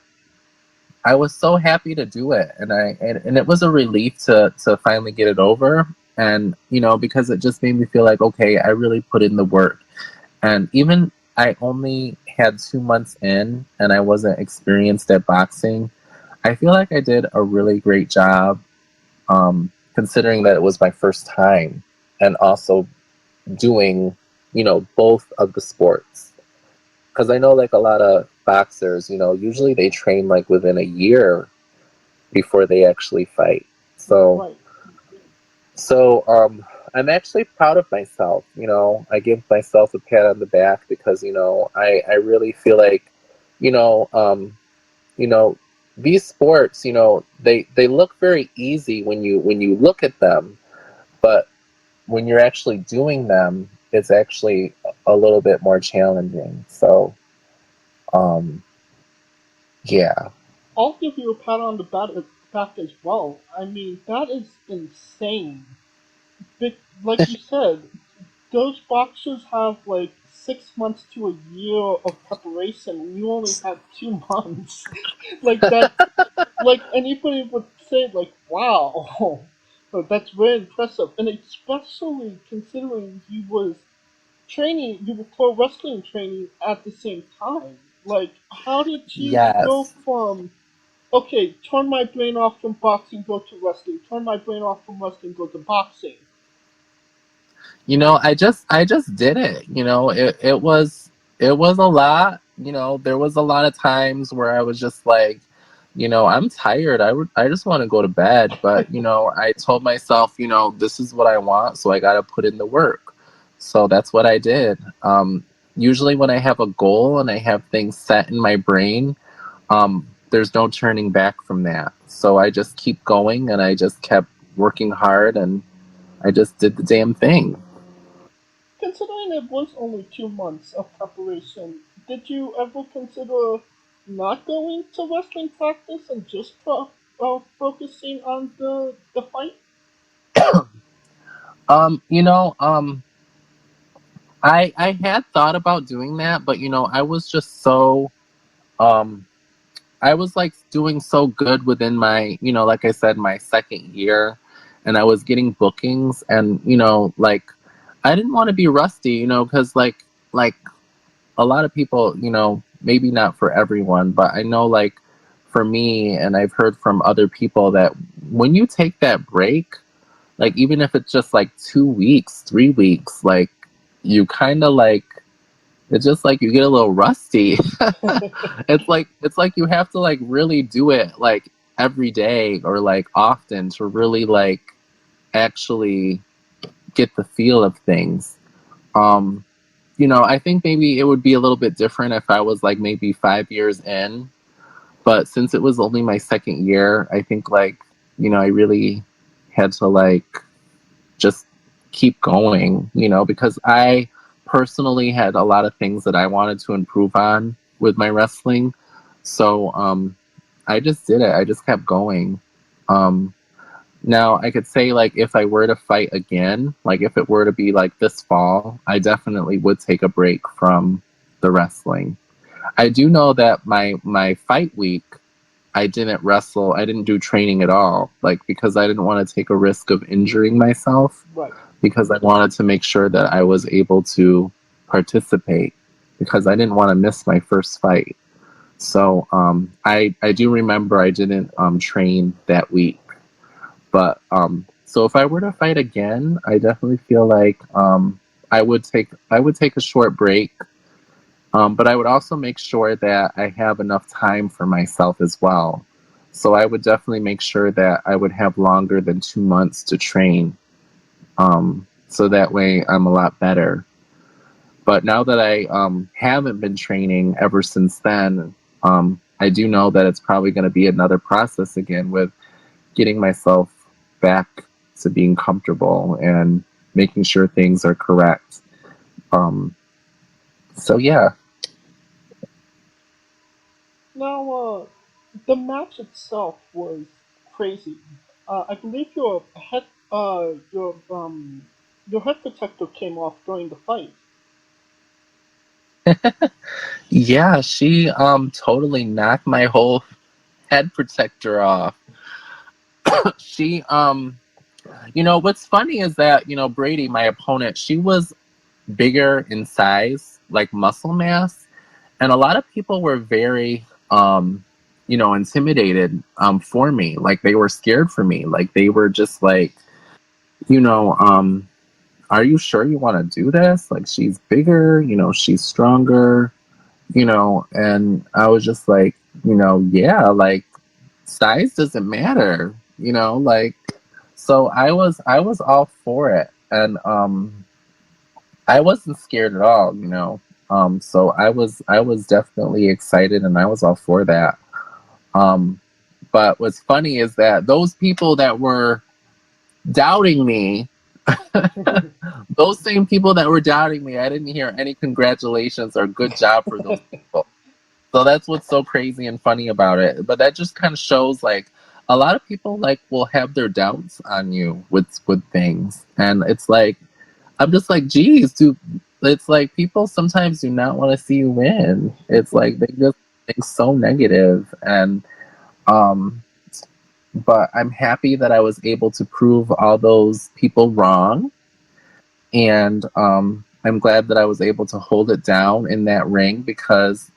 I was so happy to do it, and it was a relief to finally get it over. And, because it just made me feel like, okay, I really put in the work. And even I only had 2 months in and I wasn't experienced at boxing, I feel like I did a really great job, considering that it was my first time and also doing, both of the sports. Because I know like a lot of boxers, usually they train like within a year before they actually fight. So, I'm actually proud of myself. I give myself a pat on the back because, I really feel like, you know, um, you know, these sports, they look very easy when you look at them, but when you're actually doing them, it's actually a little bit more challenging. So, um, yeah. I'll give you a pat on the back as well. I mean, that is insane. Like you said, those boxers have like 6 months to a year of preparation, and you only have 2 months. Like that, like anybody would say, like, wow, but that's very impressive, and especially considering you were pro wrestling training at the same time. Like, how did you go Yes. from okay, turn my brain off from boxing, go to wrestling, turn my brain off from wrestling, go to boxing? I just did it. It was a lot. There was a lot of times where I was just like, I'm tired. I just want to go to bed. But, I told myself, this is what I want, so I got to put in the work. So that's what I did. Usually when I have a goal and I have things set in my brain, there's no turning back from that. So I just keep going and I just kept working hard and I just did the damn thing. Considering it was only 2 months of preparation, did you ever consider not going to wrestling practice and just focusing on the fight? Um, you know, um, I had thought about doing that, but I was just so um I was like doing so good within my, like I said, my second year, and I was getting bookings, and like I didn't want to be rusty, because like a lot of people, maybe not for everyone, but I know like for me, and I've heard from other people that when you take that break, like even if it's just like 2 weeks, 3 weeks, like you kind of like it's just like you get a little rusty. It's like you have to like really do it like every day or like often to really like actually get the feel of things. Um, I think maybe it would be a little bit different if I was like maybe 5 years in, but since it was only my second year, I think like, I really had to like just keep going, because I personally had a lot of things that I wanted to improve on with my wrestling. So I just did it. I just kept going. Um, Now I could say like if I were to fight again, like if it were to be like this fall, I definitely would take a break from the wrestling. I do know that my fight week I didn't wrestle. I didn't do training at all, like because I didn't want to take a risk of injuring myself Right. because I wanted to make sure that I was able to participate because I didn't want to miss my first fight. So I do remember I didn't train that week. But so if I were to fight again, I definitely feel like I would take a short break. But I would also make sure that I have enough time for myself as well. So I would definitely make sure that I would have longer than 2 months to train. So that way I'm a lot better. But now that I haven't been training ever since then, I do know that it's probably going to be another process again with getting myself back to being comfortable and making sure things are correct. So yeah. Now, the match itself was crazy. I believe your head protector came off during the fight. Yeah, she totally knocked my whole head protector off. She What's funny is that, Brady, my opponent, she was bigger in size, like muscle mass. And a lot of people were very, intimidated for me. Like they were scared for me. Like they were just like, you know, are you sure you want to do this? Like she's bigger, she's stronger, and I was just like, yeah, like size doesn't matter, like, so I was all for it. And I wasn't scared at all, so I was definitely excited and I was all for that. But what's funny is that those people that were doubting me, those same people that were doubting me, I didn't hear any congratulations or good job for those people. So that's what's so crazy and funny about it. But that just kind of shows like a lot of people like will have their doubts on you with things. And it's like, I'm just like, geez, dude, it's like people sometimes do not want to see you win. It's like they just think so negative. And but I'm happy that I was able to prove all those people wrong. And I'm glad that I was able to hold it down in that ring because,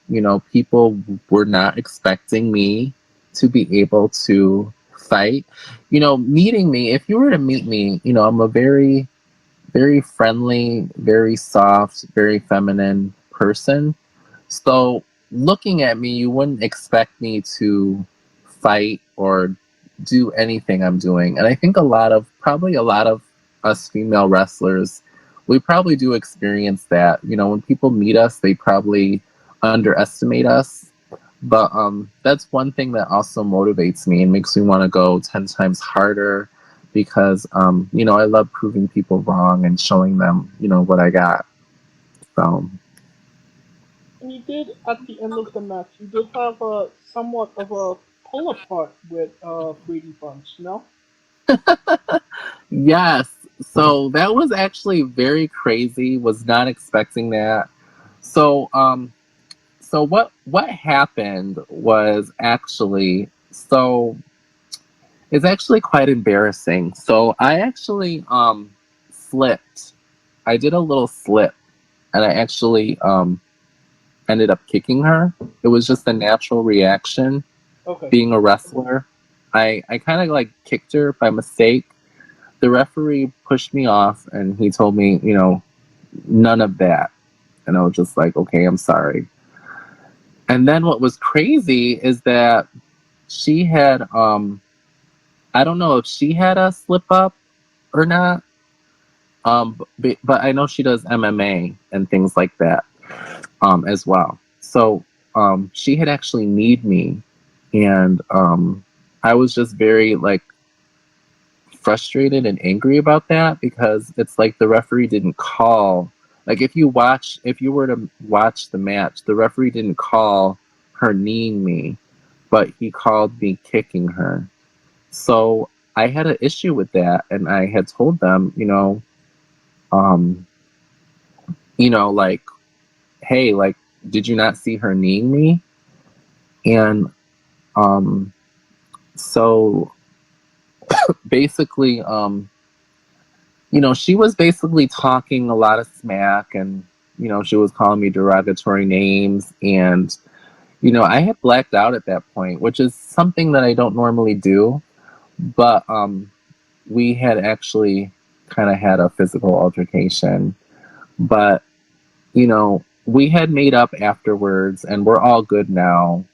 people were not expecting me to be able to fight. Meeting me, if you were to meet me, I'm a very, very friendly, very soft, very feminine person. So looking at me, you wouldn't expect me to fight or do anything I'm doing. And I think probably a lot of us female wrestlers, we probably do experience that. When people meet us, they probably underestimate us. But that's one thing that also motivates me and makes me want to go 10 times harder because, I love proving people wrong and showing them, what I got. So. And you did, at the end of the match, you did have a somewhat of a pull apart with Brady Bunch, no? Yes. So that was actually very crazy. Was not expecting that. So so what happened was actually it's actually quite embarrassing. So I actually slipped. I did a little slip and I actually ended up kicking her. It was just a natural reaction. Okay. Being a wrestler. I kind of like kicked her by mistake. The referee pushed me off and he told me, none of that. And I was just like, okay, I'm sorry. And then what was crazy is that she had, I don't know if she had a slip up or not. But I know she does MMA and things like that, as well. So, she had actually kneed me and, I was just very like, frustrated and angry about that because it's like the referee didn't call. Like if you were to watch the match, the referee didn't call her kneeing me, but he called me kicking her. So I had an issue with that, and I had told them, like, hey, like, did you not see her kneeing me? And so basically, she was basically talking a lot of smack and, she was calling me derogatory names. And, I had blacked out at that point, which is something that I don't normally do. But we had actually kind of had a physical altercation. But, we had made up afterwards and we're all good now.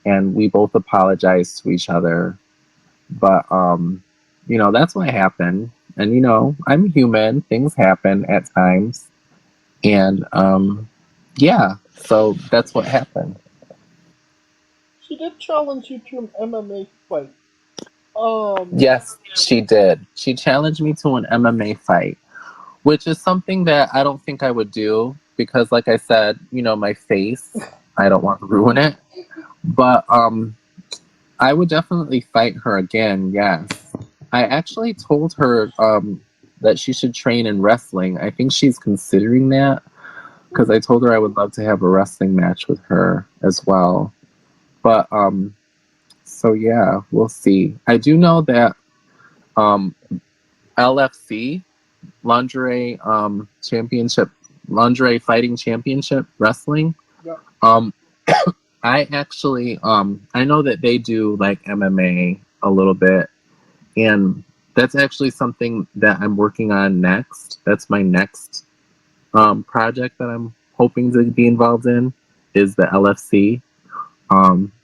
And we both apologized to each other. But, that's what happened. And, I'm human. Things happen at times. And, yeah, so that's what happened. She did challenge you to an MMA fight. Yes, she did. She challenged me to an MMA fight, which is something that I don't think I would do because, like I said, my face, I don't want to ruin it. But, I would definitely fight her again, yes. I actually told her that she should train in wrestling. I think she's considering that because I told her I would love to have a wrestling match with her as well. But, so yeah, we'll see. I do know that LFC, lingerie championship, lingerie fighting championship wrestling. Yeah. I actually I know that they do like MMA a little bit, and that's actually something that I'm working on next. That's my next project that I'm hoping to be involved in, is the LFC.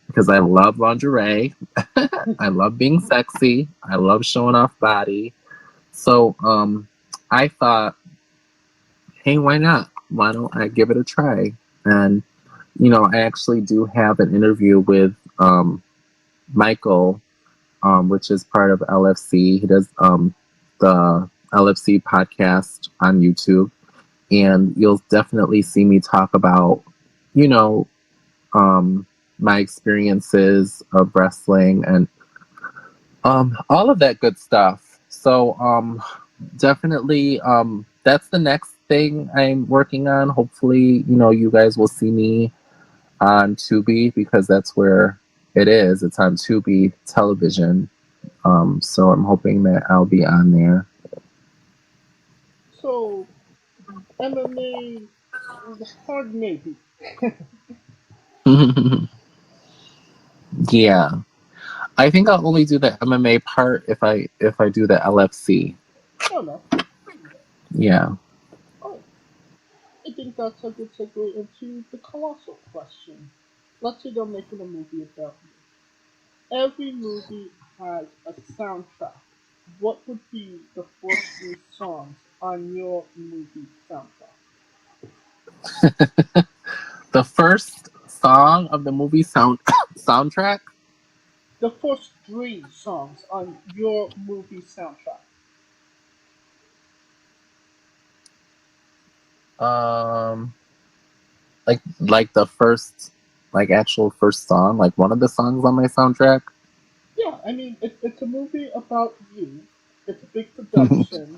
Because I love lingerie. I love being sexy. I love showing off body. So I thought, hey, why not? Why don't I give it a try? And I actually do have an interview with Michael, which is part of LFC. He does the LFC podcast on YouTube, and you'll definitely see me talk about, you know, my experiences of wrestling and all of that good stuff. So definitely that's the next thing I'm working on. Hopefully, you guys will see me on Tubi, because that's where it is. It's on Tubi television. So I'm hoping that I'll be on there. So, MMA, hard maybe. Yeah. I think I'll only do the MMA part if I do the LFC. Oh no. Yeah. Oh, I think that's a good segue into the colossal question. Let's say they're making a movie about you. Every movie has a soundtrack. What would be the first few songs on your movie soundtrack? The first song of the movie soundtrack. The first three songs on your movie soundtrack. Um, like the first, like actual first song, like one of the songs on my soundtrack. Yeah, I mean, it's a movie about you. It's a big production,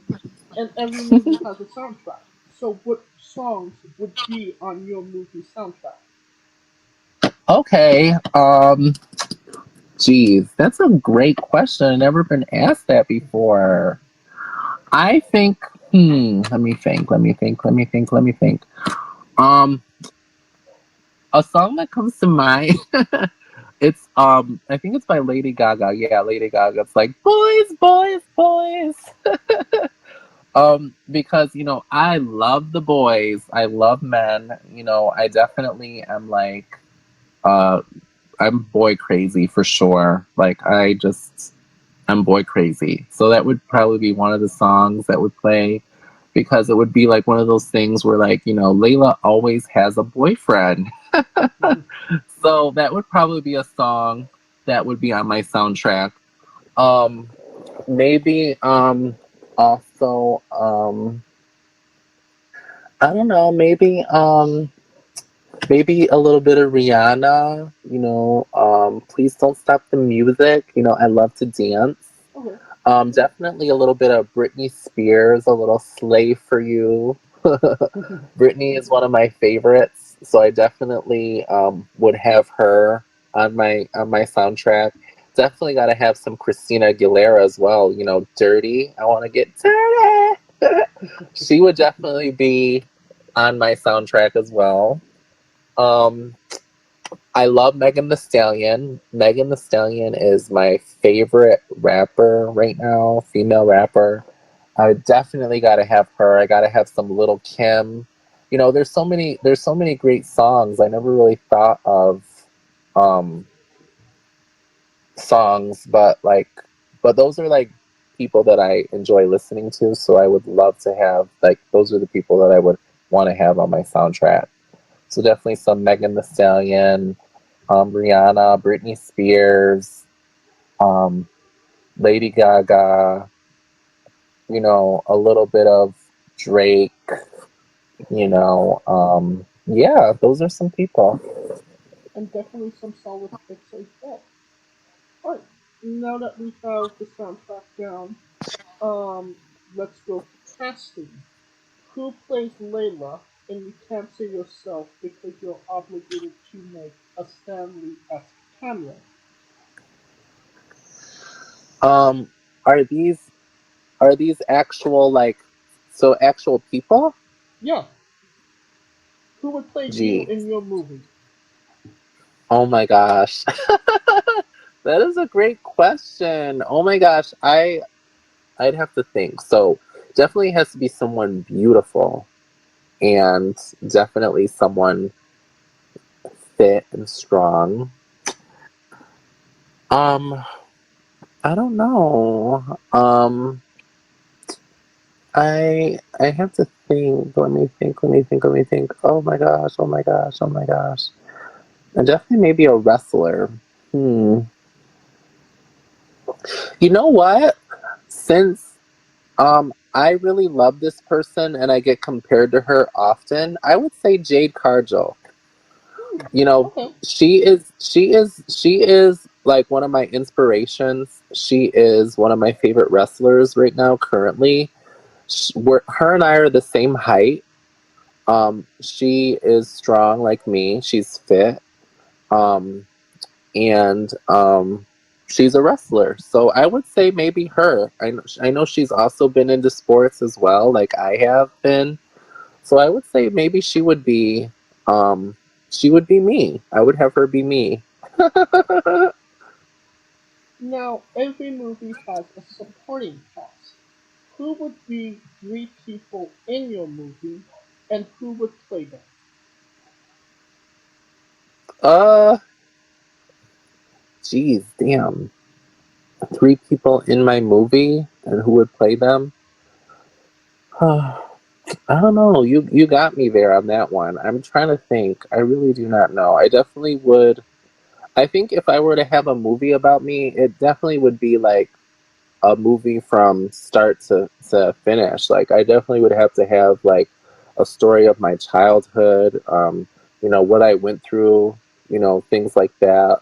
and every movie has a soundtrack. So, what songs would be on your movie soundtrack? Okay. Geez, that's a great question. I've never been asked that before. I think. Let me think. Um, a song that comes to mind. It's I think it's by Lady Gaga. Yeah, Lady Gaga. It's like boys, boys, boys. Because I love the boys. I love men. I definitely am like uh I'm boy crazy for sure. Like I'm boy crazy. So that would probably be one of the songs that would play, because it would be like one of those things where like, Layla always has a boyfriend. So that would probably be a song that would be on my soundtrack. Um maybe also I don't know, maybe a little bit of Rihanna, Please Don't Stop the Music. I love to dance. Okay. Definitely a little bit of Britney Spears, a little Slave for You. Britney is one of my favorites, so I definitely would have her on my soundtrack. Definitely got to have some Christina Aguilera as well. Dirty. I want to get dirty. She would definitely be on my soundtrack as well. Um, I love Megan Thee Stallion. Megan Thee Stallion is my favorite rapper right now, female rapper. I definitely got to have her. I got to have some Little Kim. There's so many great songs. I never really thought of um, songs, but those are like people that I enjoy listening to. So I would love to have, like, those are the people that I would want to have on my soundtrack. So definitely some Megan Thee Stallion, Rihanna, Britney Spears, um, Lady Gaga, a little bit of Drake, yeah, those are some people. And definitely some solid picks as well. Alright, now that we have the soundtrack down, um, let's go to casting. Who plays Layla? And you can't say yourself because you're obligated to make a Stanley-esque cameo. Um, are these Are these actual, like, so actual people? Yeah. Who would play you Gee. in your movie? Oh my gosh. That is a great question. Oh my gosh. I'd have to think. So definitely has to be someone beautiful and definitely someone fit and strong. I don't know. I have to think. Let me think. Oh my gosh. And definitely maybe a wrestler. You know what? Since I really love this person and I get compared to her often, I would say Jade Cargill. You know, Okay. she is like one of my inspirations. She is one of my favorite wrestlers right now currently. Her and I are the same height. She is strong like me. She's fit. Um, and she's a wrestler. So I would say maybe her. I know she's also been into sports as well, like I have been. So I would say maybe she would be me. I would have her be me. Now, every movie has a supporting cast. Who would be 3 people in your movie, and who would play them? uh Geez, damn. 3 people in my movie and who would play them? I don't know. You got me there on that one. I'm trying to think. I really do not know. I definitely would. I think if I were to have a movie about me, it definitely would be like a movie from start to finish. Like I definitely would have to have like a story of my childhood, what I went through, things like that.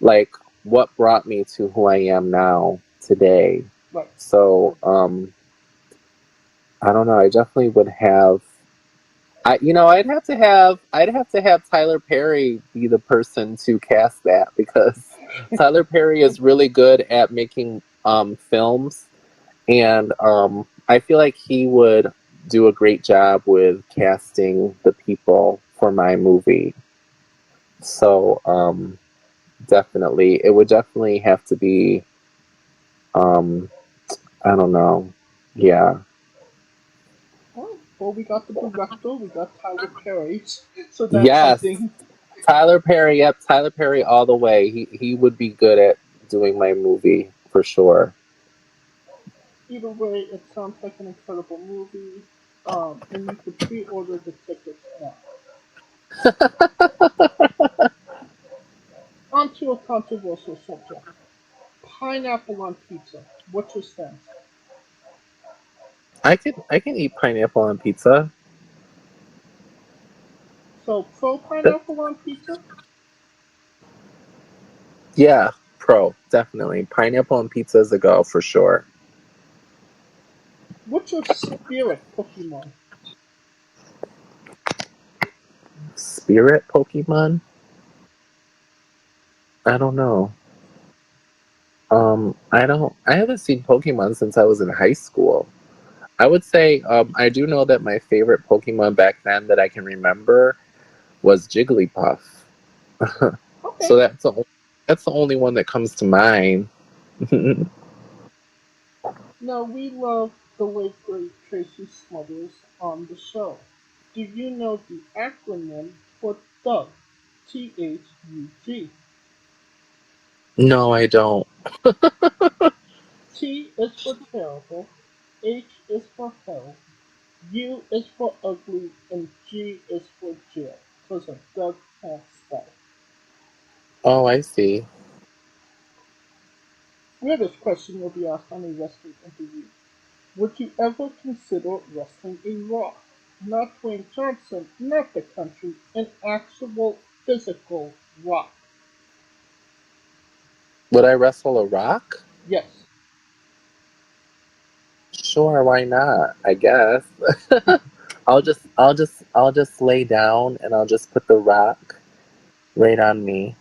Like what brought me to who I am now today. Right. So, I don't know. I definitely would have. I'd have to have Tyler Perry be the person to cast that because Tyler Perry is really good at making films, and I feel like he would do a great job with casting the people for my movie. So definitely, it would definitely have to be. I don't know. Yeah. Oh, well, we got the director, we got Tyler Perry, so that's Yes. something. Tyler Perry, yep, Tyler Perry all the way. He would be good at doing my movie for sure. Either way, it sounds like an incredible movie, and you could pre-order the tickets now. On to a controversial subject. Pineapple on pizza. What's your stance? I can eat pineapple on pizza. So, pro pineapple on pizza? Yeah, pro, definitely. Pineapple on pizza is a go for sure. What's your spirit Pokemon? Spirit Pokemon? I don't know. I haven't seen Pokemon since I was in high school. I would say I do know that my favorite Pokemon back then that I can remember was Jigglypuff. Okay. So that's the only one that comes to mind. Now, we love the late great Tracy Smothers on the show. Do you know the acronym for THUG? THUG. No, I don't. T is for terrible, H is for hell, U is for ugly, and G is for jail. So it's a Doug can't spell. Oh, I see. Weirdest question will be asked on a wrestling interview. Would you ever consider wrestling a Raw? Not Dwayne Johnson, not the country, an actual physical Rock. Would I wrestle a rock? Yes. Sure, why not? I guess. I'll just lay down and I'll just put the rock right on me.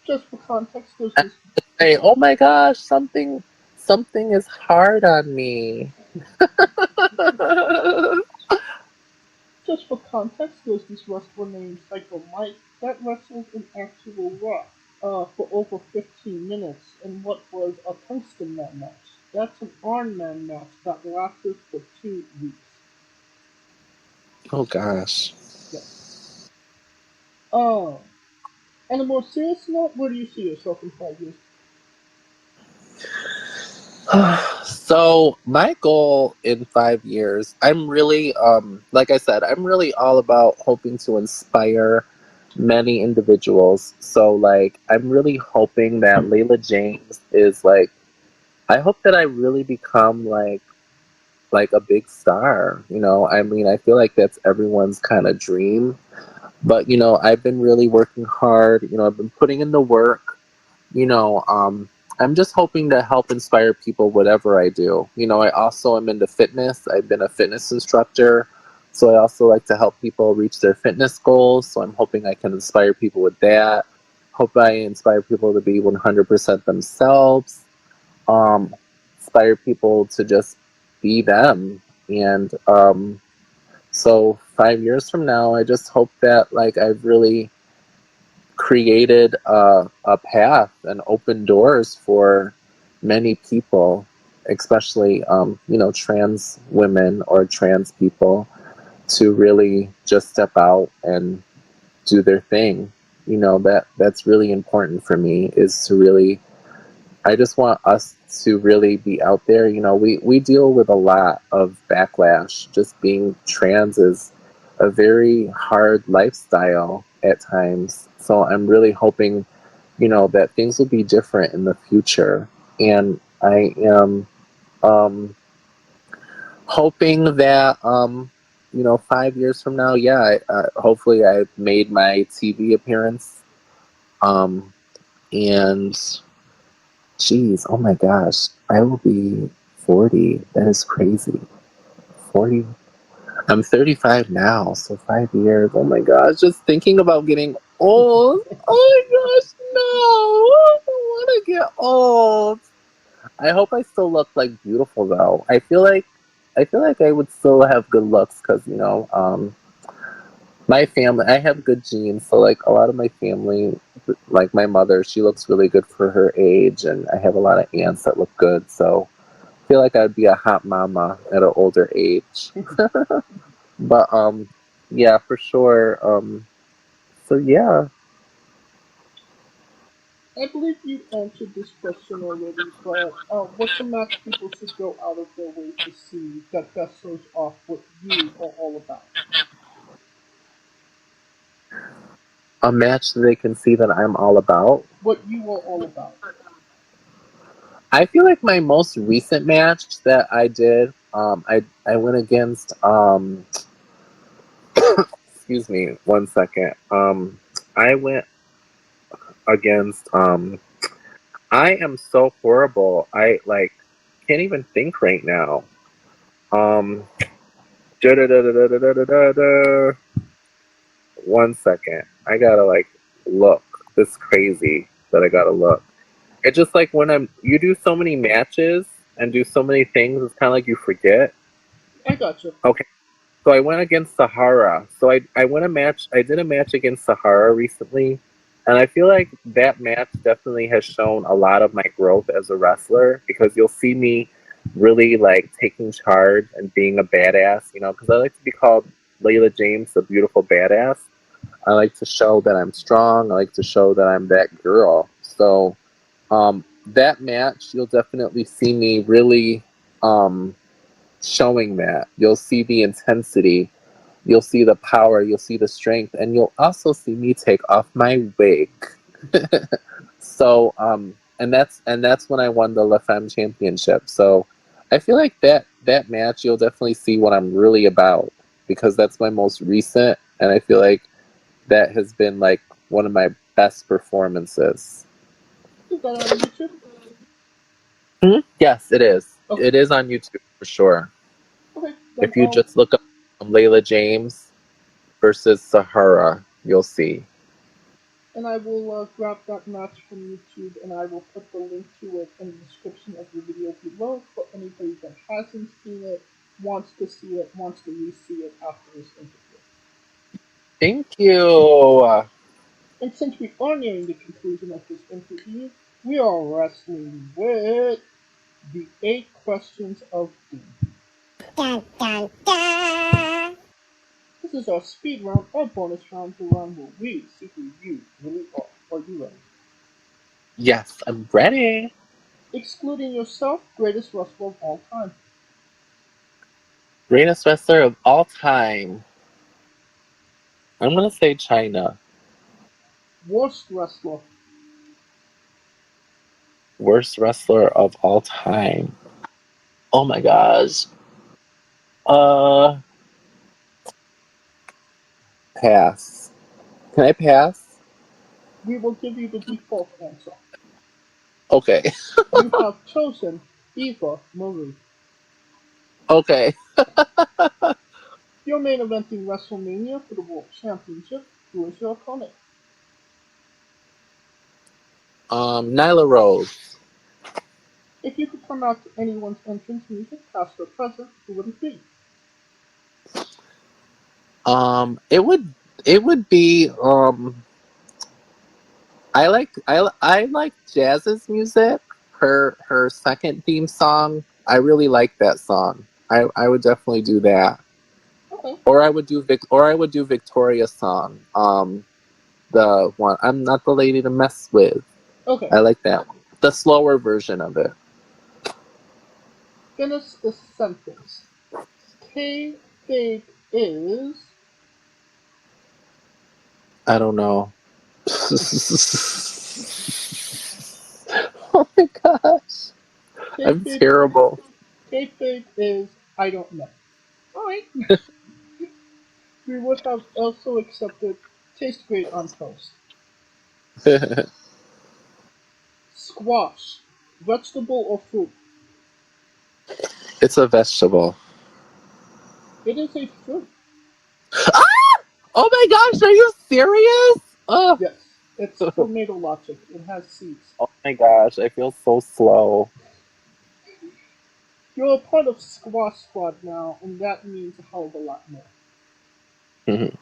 Just for context, there's this. Hey, oh my gosh, something is hard on me. Just for context, there's this wrestler named Psycho Mike that wrestled in actual Raw for over 15 minutes in what was a tungsten man match. That's an Iron Man match that lasted for 2 weeks. Oh gosh. Yes. On a more serious note, where do you see yourself in 5 years? So my goal in 5 years, I'm really, like I said, I'm really all about hoping to inspire many individuals. So like, I'm really hoping that Layla James is like, I hope that I really become like a big star. You know, I mean, I feel like that's everyone's kind of dream. But you know, I've been really working hard. You know, I've been putting in the work. You know, I'm just hoping to help inspire people whatever I do. You know, I also am into fitness. I've been a fitness instructor, so I also like to help people reach their fitness goals. So I'm hoping I can inspire people with that. Hope I inspire people to be 100% themselves. Inspire people to just be them. And so 5 years from now, I just hope that like I've really created a path and open doors for many people, especially you know, trans women or trans people, to really just step out and do their thing. You know, that's really important for me, is to really, I just want us to really be out there. You know, we deal with a lot of backlash. Just being trans is a very hard lifestyle at times. So I'm really hoping, you know, that things will be different in the future. And I am hoping that, you know, 5 years from now, yeah, hopefully I've made my TV appearance. And geez, oh my gosh, I will be 40. That is crazy. 40. I'm 35 now, so 5 years. Oh my gosh, just thinking about getting old. Oh my gosh, no. I don't want to get old. I hope I still look like beautiful though. I feel like I would still have good looks because, you know, my family, I have good genes, so like a lot of my family, like my mother, she looks really good for her age, and I have a lot of aunts that look good, so I feel like I'd be a hot mama at an older age. But yeah, for sure. So yeah. I believe you answered this question already, but what's a match people should go out of their way to see that best shows off what you are all about? A match that they can see that I'm all about. What you are all about. I feel like my most recent match that I did, I went against excuse me, 1 second. I went against I am so horrible. I like can't even think right now. Um, da-da-da-da-da-da-da-da. 1 second. I gotta like look. This crazy that I gotta look. It's just like when you do so many matches and do so many things, it's kind of like you forget. I gotcha. Okay. So I went against Sahara. So I did a match against Sahara recently, and I feel like that match definitely has shown a lot of my growth as a wrestler, because you'll see me really like taking charge and being a badass, you know, because I like to be called Layla James, the beautiful badass. I like to show that I'm strong. I like to show that I'm that girl. So that match, you'll definitely see me really showing that. You'll see the intensity, you'll see the power, you'll see the strength, and you'll also see me take off my wig. So and that's when I won the Lafemme championship. So I feel like that match, you'll definitely see what I'm really about, because that's my most recent, and I feel like that has been like one of my best performances. Is that on YouTube? Yes, it is. Okay. It is on YouTube for sure. Okay. If you just look up Layla James versus Sahara, you'll see. and I will grab that match from YouTube and I will put the link to it in the description of the video below for anybody that hasn't seen it, wants to see it, wants to re-see it after this interview. Thank you. And since we are nearing the conclusion of this interview, we are wrestling with the 8 questions of doom. Dun, dun, dun. This is our speed round or bonus round, the round where we see who you really are. Are you ready? Yes, I'm ready. Excluding yourself, greatest wrestler of all time. Greatest wrestler of all time. I'm gonna say China. Worst wrestler. Worst wrestler of all time. Oh my gosh. Pass. Can I pass? We will give you the default answer. Okay. You have chosen Eva Marie. Okay. Your main event in WrestleMania for the World Championship. Who is your opponent? Nyla Rose. If you could come out to anyone's entrance music, past or present, who would it be? It would be I like Jazz's music. Her second theme song. I really like that song. I would definitely do that. Okay. Or I would do Victoria's song. The one I'm not the lady to mess with. Okay. I like that one. The slower version of it. Finish the sentence. Kayfabe is. I don't know. Oh my gosh. I'm terrible. Kayfabe is. I don't know. Alright. We would have also accepted taste great on toast. Squash. Vegetable or fruit? It's a vegetable. It is a fruit. Ah! Oh my gosh, are you serious? Oh. Yes, it's tomato logic. It has seeds. Oh my gosh, I feel so slow. You're a part of Squash Squad now, and that means a hell of a lot more. Mm-hmm.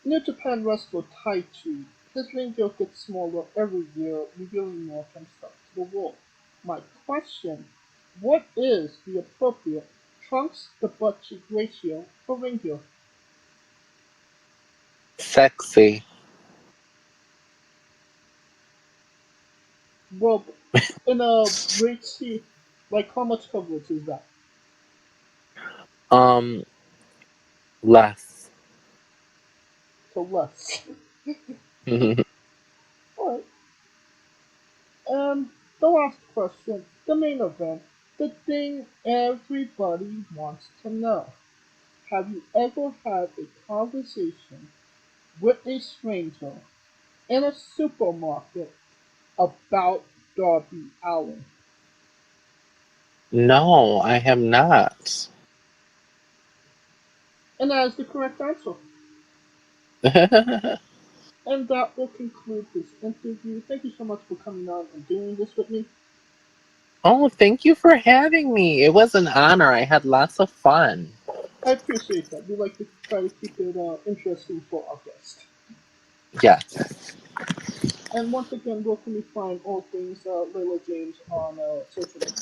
New Japan wrestler Taichi. His ring gear gets smaller every year, revealing more of himself to the world. My question, what is the appropriate trunks to butt cheek ratio for ring gear? Sexy. Well, in a ratio, like how much coverage is that? Less. So less. Mm-hmm. Alright. And the last question, the main event, the thing everybody wants to know. Have you ever had a conversation with a stranger in a supermarket about Darby Allin? No, I have not. And that is the correct answer. And that will conclude this interview. Thank you so much for coming on and doing this with me. Oh, thank you for having me. It was an honor. I had lots of fun. I appreciate that. We like to try to keep it interesting for our guests. Yes. And once again, where can we find all things Layla James on social media?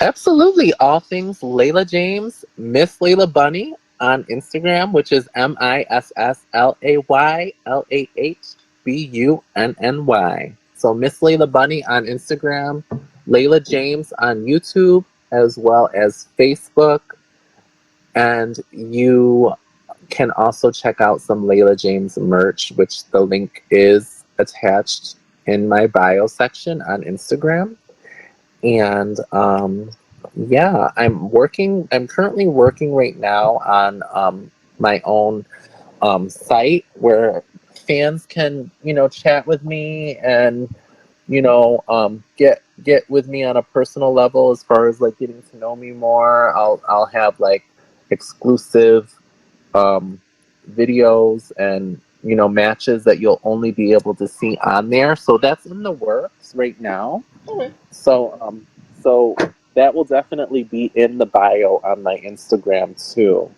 Absolutely. All things Layla James, Miss Layla Bunny on Instagram, which is MISSLAYLAHBUNNY. So Miss Layla Bunny on Instagram, Layla James on YouTube, as well as Facebook. And you can also check out some Layla James merch, which the link is attached in my bio section on Instagram. And yeah, I'm currently working right now on my own site where fans can, chat with me and, get with me on a personal level as far as like getting to know me more. I'll have like exclusive videos and matches that you'll only be able to see on there. So that's in the works right now. Okay. So that will definitely be in the bio on my Instagram too.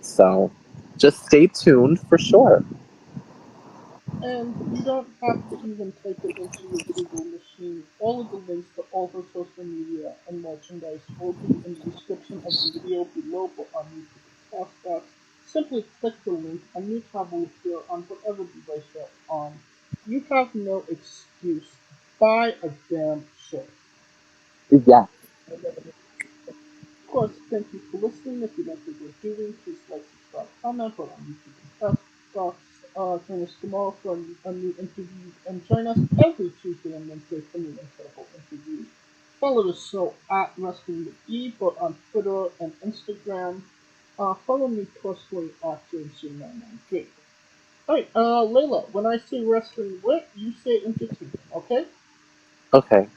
So just stay tuned for sure. And you don't have to even type it into your Google machine. All of the links to all her social media and merchandise will be in the description of the video below, but on YouTube and Castbox. Simply click the link and your tab will appear on whatever device you're on. You have no excuse. Buy a damn shirt. Yeah. Of course, thank you for listening. If you like what we're doing, please like, subscribe, comment, or on YouTube and Castbox. Join us tomorrow for a new interview, and join us every Tuesday and Wednesday for new incredible interviews. Follow the show at Wrestling with E, both on Twitter and Instagram. Follow me personally at JameC993. Alright, Layla, when I say wrestling with, you say entertainment, okay? Okay.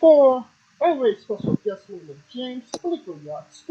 For our very special guest, Layla James, Yachts,